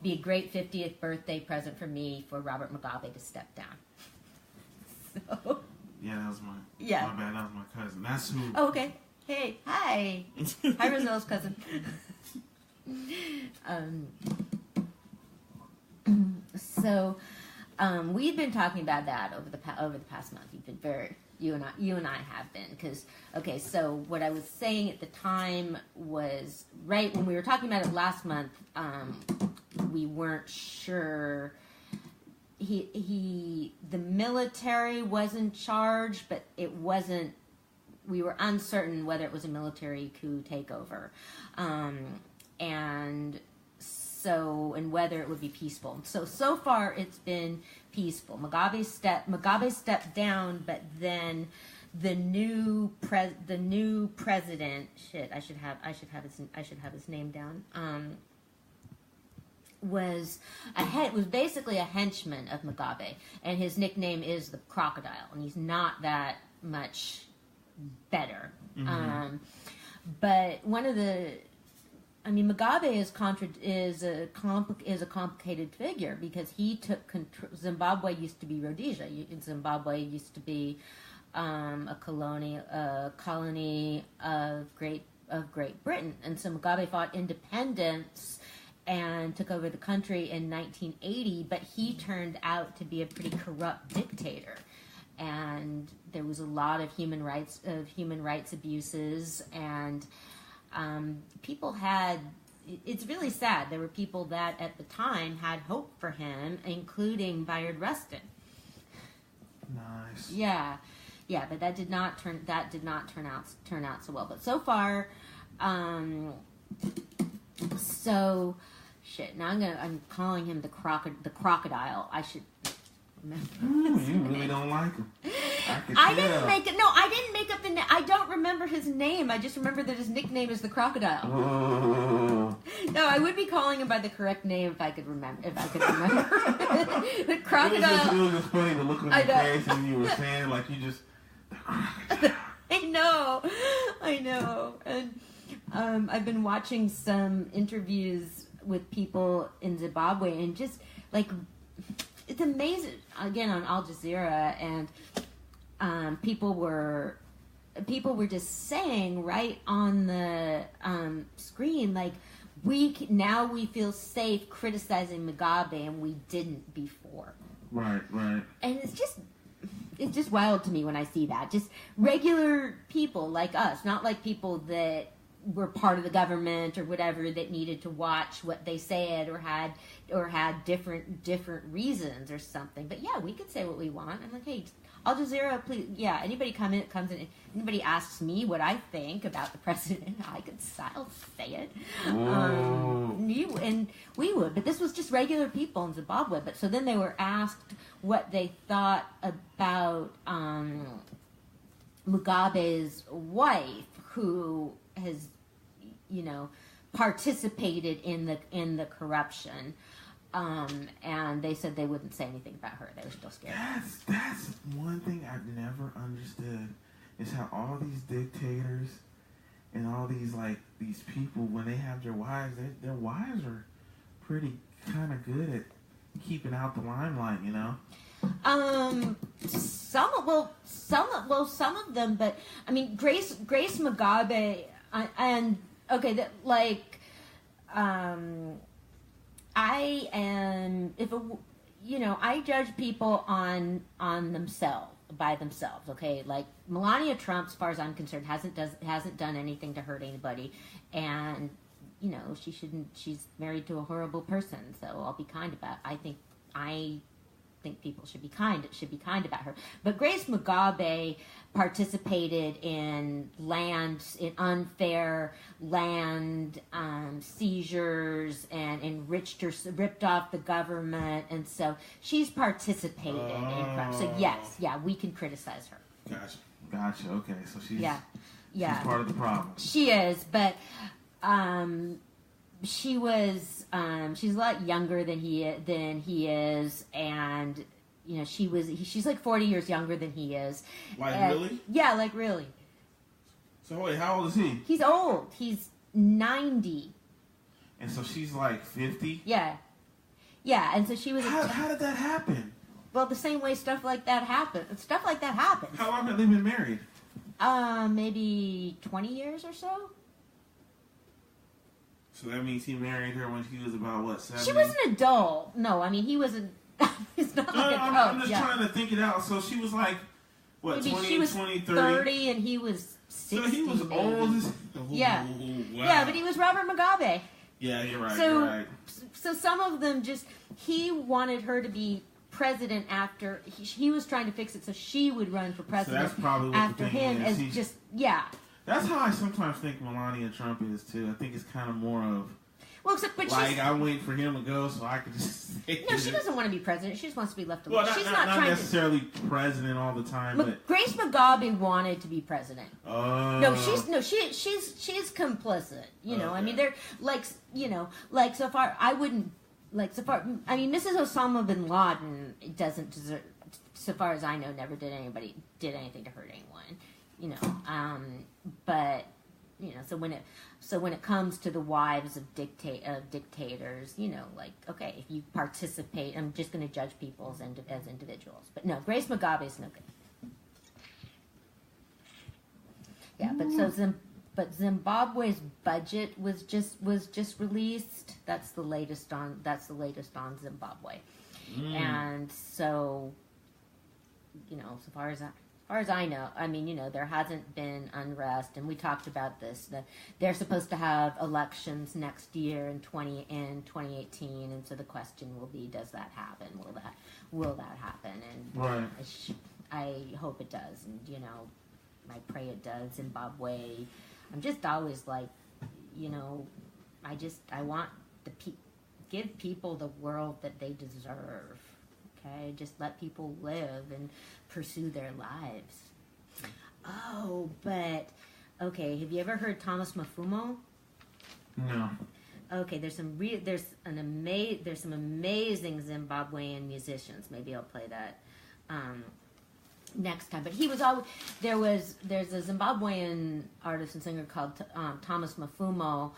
be a great 50th birthday present for me for Robert Mugabe to step down. So Yeah, that was my bad, that was my cousin. That's who. Oh, okay. Hey, hi. Hi, Roselle's cousin. So, we've been talking about that over the past month. You and I have been, because so what I was saying at the time was right when we were talking about it last month. We weren't sure. The military was in charge, but it wasn't. We were uncertain whether it was a military coup takeover, and whether it would be peaceful. So far it's been peaceful. Mugabe stepped down, but then the new president. Shit, I should have his name down. was basically a henchman of Mugabe, and his nickname is the Crocodile, and he's not that much better. But one of the, I mean, Mugabe is a complicated figure because he took control. Zimbabwe used to be Rhodesia. Zimbabwe used to be a colony of Great Britain, and so Mugabe fought independence and took over the country in 1980. But he turned out to be a pretty corrupt dictator, and there was a lot of human rights abuses, and people had. It's really sad. There were people that at the time had hope for him, including Bayard Rustin. Nice. Yeah, but that did not turn out so well. But so far, so shit. Now I'm calling him the crocodile. I should. You really don't like him. I didn't make it. No, I didn't make up the name. I don't remember his name. I just remember that his nickname is the Crocodile. Oh. No, I would be calling him by the correct name if I could remember. The Crocodile. It was just funny to look at your face and you were saying like you just. I know, and I've been watching some interviews with people in Zimbabwe, and just like. It's amazing. Again, on Al Jazeera, and people were just saying right on the screen, like we feel safe criticizing Mugabe, and we didn't before. Right. And it's just wild to me when I see that. Just regular people like us, not like people that were part of the government or whatever that needed to watch what they said or had different reasons or something. But yeah, we could say what we want. I'm like, hey, Al Jazeera, please. Yeah, anybody comes in, anybody asks me what I think about the president, I'll say it. And we would, but this was just regular people in Zimbabwe. But so then they were asked what they thought about Mugabe's wife, who has participated in the corruption, and they said they wouldn't say anything about her. They were still scared. That's one thing I've never understood is how all these dictators and all these people, when they have their wives are pretty kind of good at keeping out the limelight, Some of them, but I mean, Grace Mugabe, I am, I judge people on themselves, by themselves, okay? Like, Melania Trump, as far as I'm concerned, hasn't done anything to hurt anybody, and, she's married to a horrible person, so I'll be kind about, I think people should be kind about her. But Grace Mugabe participated in unfair land seizures and ripped off the government, and so she's participated in crime. So yes, we can criticize her. Gotcha. Okay, so she's she's part of the problem. She is, but she's a lot younger than he is, and she's like 40 years younger than he is. Really? Yeah, like really. So wait, how old is he? He's old. He's 90. And so she's like 50? Yeah, and so she was. How did that happen? Well, the same way stuff like that happens. How long have they been married? Maybe 20 years or so. So that means he married her when she was about, what, 70? She was an adult. No, I mean, he wasn't... It's not like an adult. I'm just trying to think it out. So she was like, what, maybe 20, she was 20, 30, and he was 60. So he was old as... Yeah. Wow. Yeah, but he was Robert Mugabe. Yeah, you're right, So some of them just... He wanted her to be president after... He was trying to fix it so she would run for president so that's probably what after the thing him is. Yeah. That's how I sometimes think Melania Trump is, too. I think it's kind of more of... Well, but I'm waiting for him to go so I can just... No, she doesn't want to be president. She just wants to be left alone. Well, she's not necessarily president all the time, but... Grace Mugabe wanted to be president. Oh. She's complicit. Okay. I mean, they're so far. I wouldn't like so far, I mean, Mrs. Osama bin Laden doesn't deserve, so far as I know, never did anything to hurt anyone, you know. But you know, so when it comes to the wives of dictators, you know, like, okay, if you participate, I'm just going to judge people as individuals. But no, Grace Mugabe is no good. Yeah, but Zimbabwe's budget was just released. That's the latest on Zimbabwe. And so, you know, so far as I know, I mean, you know, there hasn't been unrest, and we talked about this. They're supposed to have elections next year in 2018, and so the question will be, does that happen? Will that happen? And Right. I hope it does, and you know, I pray it does. Zimbabwe, I'm just always like, you know, I want give people the world that they deserve. Okay, just let people live and pursue their lives. Oh, but okay, have you ever heard Thomas Mafumo? No. Okay, there's some amazing Zimbabwean musicians. Maybe I'll play that next time. But he was there's a Zimbabwean artist and singer called Thomas Mafumo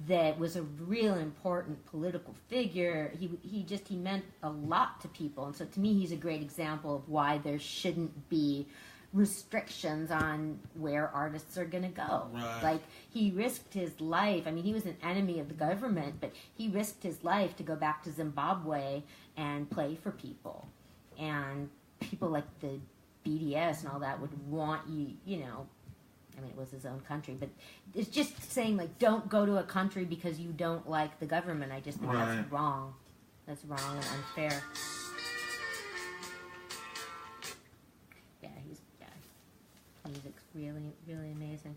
that was a real important political figure. He meant a lot to people, and so to me he's a great example of why there shouldn't be restrictions on where artists are going to go. Right. Like, he risked his life. I mean, he was an enemy of the government, but he risked his life to go back to Zimbabwe and play for people. And people like the BDS and all that would want you know, I mean, it was his own country, but it's just saying, like, don't go to a country because you don't like the government. I just think that's wrong. That's wrong and unfair. Music's really, really amazing.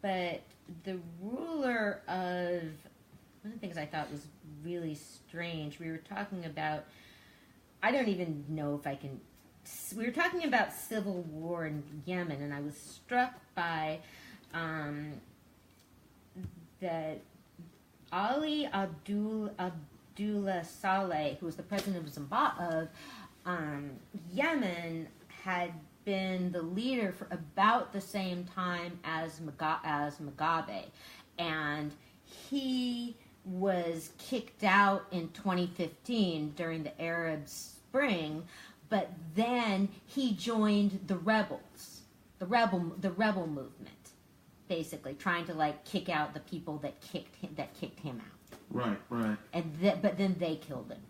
But the ruler of, one of the things I thought was really strange, we were talking about, I don't even know if I can, we were talking about civil war in Yemen, and I was struck by that Ali Abdullah Saleh, who was the president of Yemen, had been the leader for about the same time as Mugabe, and he was kicked out in 2015 during the Arab Spring, but then he joined the rebels, the rebel movement, basically trying to like kick out the people that kicked him out. Right. And but then they killed him.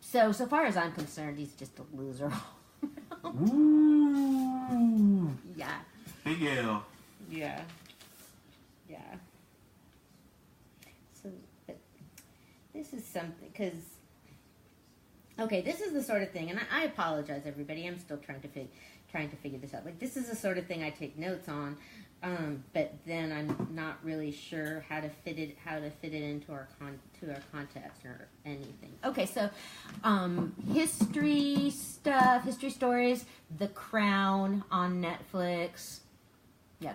So far as I'm concerned, he's just a loser. Ooh. Yeah. Big L. Yeah. So, but this is something, because, okay, this is the sort of thing, and I apologize, everybody. I'm still trying to figure this out. Like, this is the sort of thing I take notes on, but then I'm not really sure how to fit it into our context or anything. Okay, so history stuff, history stories. The Crown on Netflix. Yeah,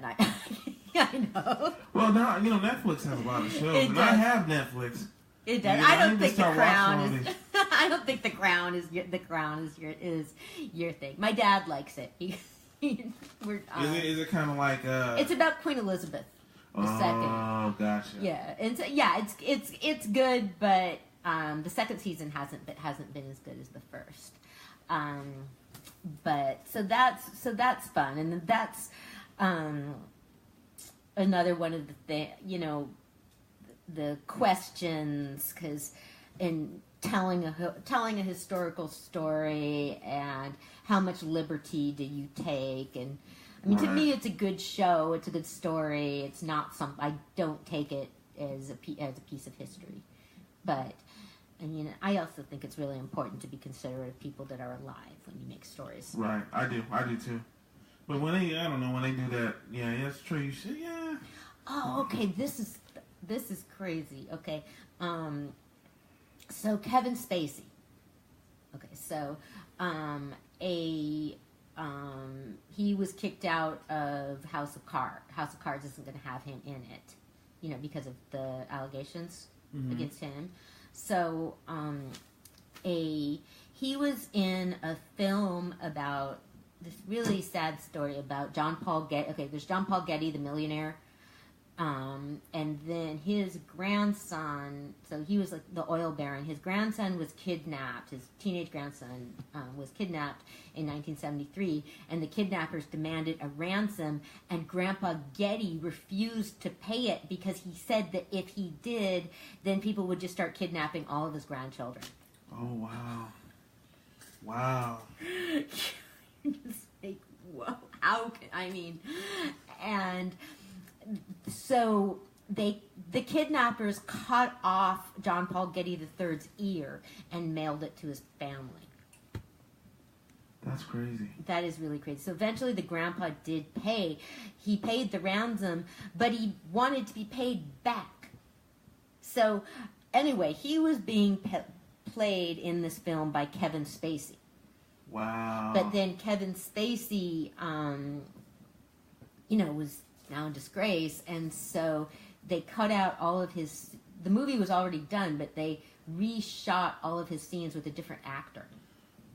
I know. Well, now you know Netflix has a lot of shows, and I have Netflix. It does. Yeah, I don't think the Crown is. I don't think the Crown is your thing. My dad likes it. Is it kind of like? It's about Queen Elizabeth II. Oh, gotcha. Yeah, and so, yeah, it's good, but the second season hasn't been as good as the first. But so that's fun, and that's another one of the the questions, because in telling a historical story, and how much liberty do you take, and I mean, to me, it's a good show, it's a good story, it's not I don't take it as a piece of history, but I also think it's really important to be considerate of people that are alive when you make stories. Right, I do too. But when they do that, yeah, that's true. You should, yeah. Oh, okay. This is crazy. Okay, so Kevin Spacey. Okay, so a he was kicked out of House of Cards. House of Cards isn't going to have him in it, you know, because of the allegations against him. So he was in a film about this really sad story about John Paul Getty. Okay, there's John Paul Getty, the millionaire. And then his grandson, so he was like the oil baron. His grandson was kidnapped. His teenage grandson was kidnapped in 1973, and the kidnappers demanded a ransom, and Grandpa Getty refused to pay it because he said that if he did, then people would just start kidnapping all of his grandchildren. Oh, wow. Wow. Just like, whoa, how can, I mean, and so the kidnappers cut off John Paul Getty III's ear and mailed it to his family. That's crazy. That is really crazy. So eventually the grandpa did pay. He paid the ransom, but he wanted to be paid back. So anyway, he was being played in this film by Kevin Spacey. Wow. But then Kevin Spacey, was now in disgrace, and so they cut out all of his. The movie was already done, but they reshot all of his scenes with a different actor.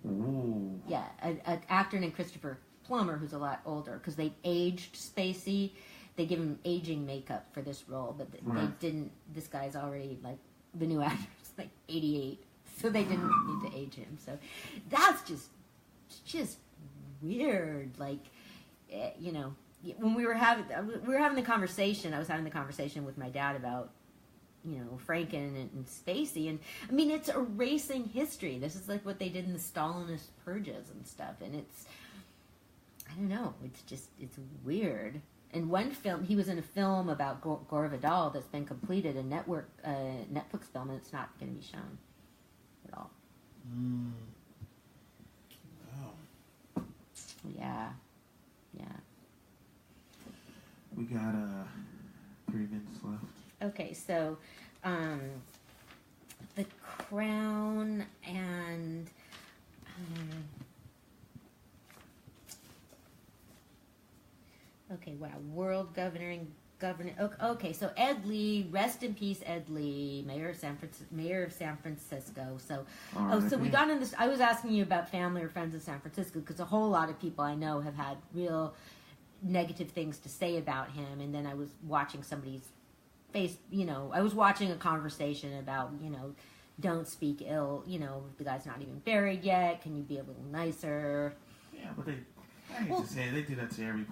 Ooh. Yeah, an actor named Christopher Plummer, who's a lot older, because they aged Spacey. They give him aging makeup for this role, but they didn't. This guy's already like the new actor's like 88, so they didn't need to age him. So that's just weird. Like, when we were having the conversation, I was having the conversation with my dad about, Franken and Spacey, and I mean, it's erasing history. This is like what they did in the Stalinist purges and stuff, and I don't know, it's weird. In one film, he was in a film about Gore Vidal that's been completed, a Netflix film, and it's not going to be shown at all. Oh. Yeah. We got 3 minutes left. Okay, so The Crown and world governing. Okay, so Ed Lee, rest in peace, Ed Lee, mayor of San Francisco. So, so we got in this. I was asking you about family or friends in San Francisco because a whole lot of people I know have had real negative things to say about him, and then I was watching somebody's face. I was watching a conversation about don't speak ill. The guy's not even buried yet. Can you be a little nicer? Yeah, but I hate to say it, they do that to every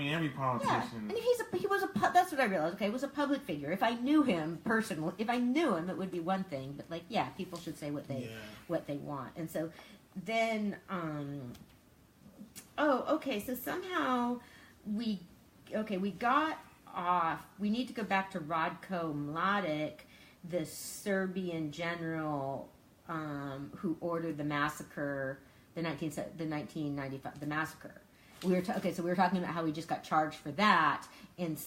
every politician. Yeah, I mean, he was a. That's what I realized. Okay, he was a public figure. If I knew him personally, it would be one thing. But people should say what they want. And so then, so somehow we got off. We need to go back to Radko Mladic, the Serbian general who ordered the massacre, the 1995 the massacre. We were talking about how he just got charged for that, and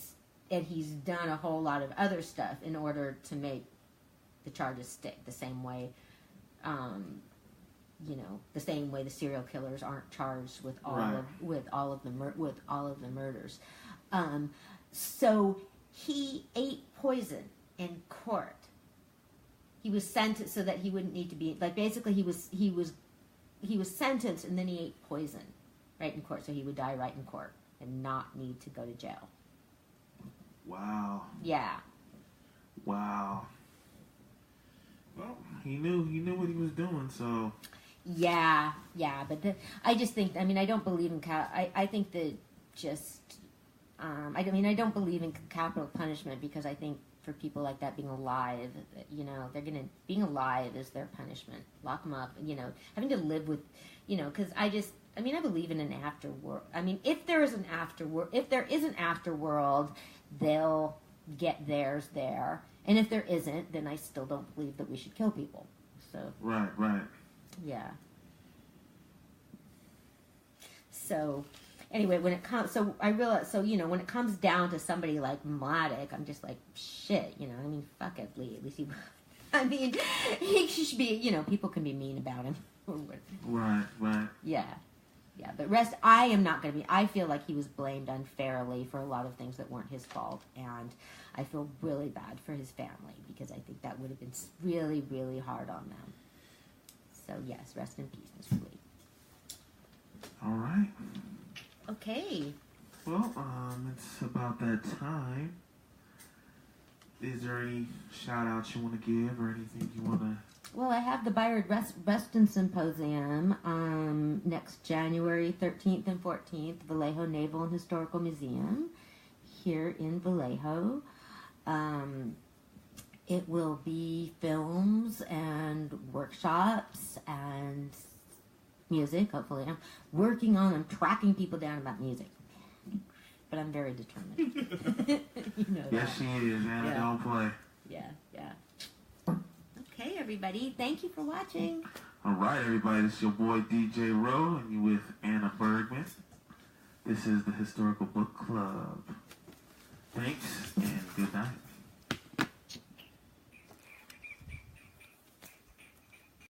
he's done a whole lot of other stuff in order to make the charges stick the same way. The same way the serial killers aren't charged with all of the murders. So he ate poison in court. He was sentenced so that he wouldn't need to be basically he was sentenced, and then he ate poison right in court, so he would die right in court and not need to go to jail. Wow. Yeah. Wow. Well, he knew what he was doing, so. Yeah, but I just think, I don't believe in I think that just, I don't believe in capital punishment because I think for people like that being alive, being alive is their punishment. Lock them up, having to live with, because I believe in an afterworld. If there is an afterworld, they'll get theirs there. And if there isn't, then I still don't believe that we should kill people. So. Right. Yeah. So, anyway, when it comes, so I realize, when it comes down to somebody like Mladic, I'm just like, shit, fuck Ed Lee. At least he should be, people can be mean about him. Right. Yeah. Yeah, but rest, I am not going to be, I feel like he was blamed unfairly for a lot of things that weren't his fault, and I feel really bad for his family, because I think that would have been really, really hard on them. So yes, rest in peace, Mr. Lee. All right. Okay. Well, it's about that time. Is there any shout-outs you want to give, or anything you want to... Well, I have the Byron Reston Symposium next January 13th and 14th, Vallejo Naval and Historical Museum here in Vallejo. It will be films and workshops and music, hopefully. I'm working on, I'm tracking people down about music. But I'm very determined. You know that. Yes, she is, Anna. Yeah. Don't play. Yeah, yeah. Okay, everybody. Thank you for watching. All right, everybody. This is your boy, DJ Rowe, and you with Anna Bergman. This is the Historical Book Club. Thanks, and good night.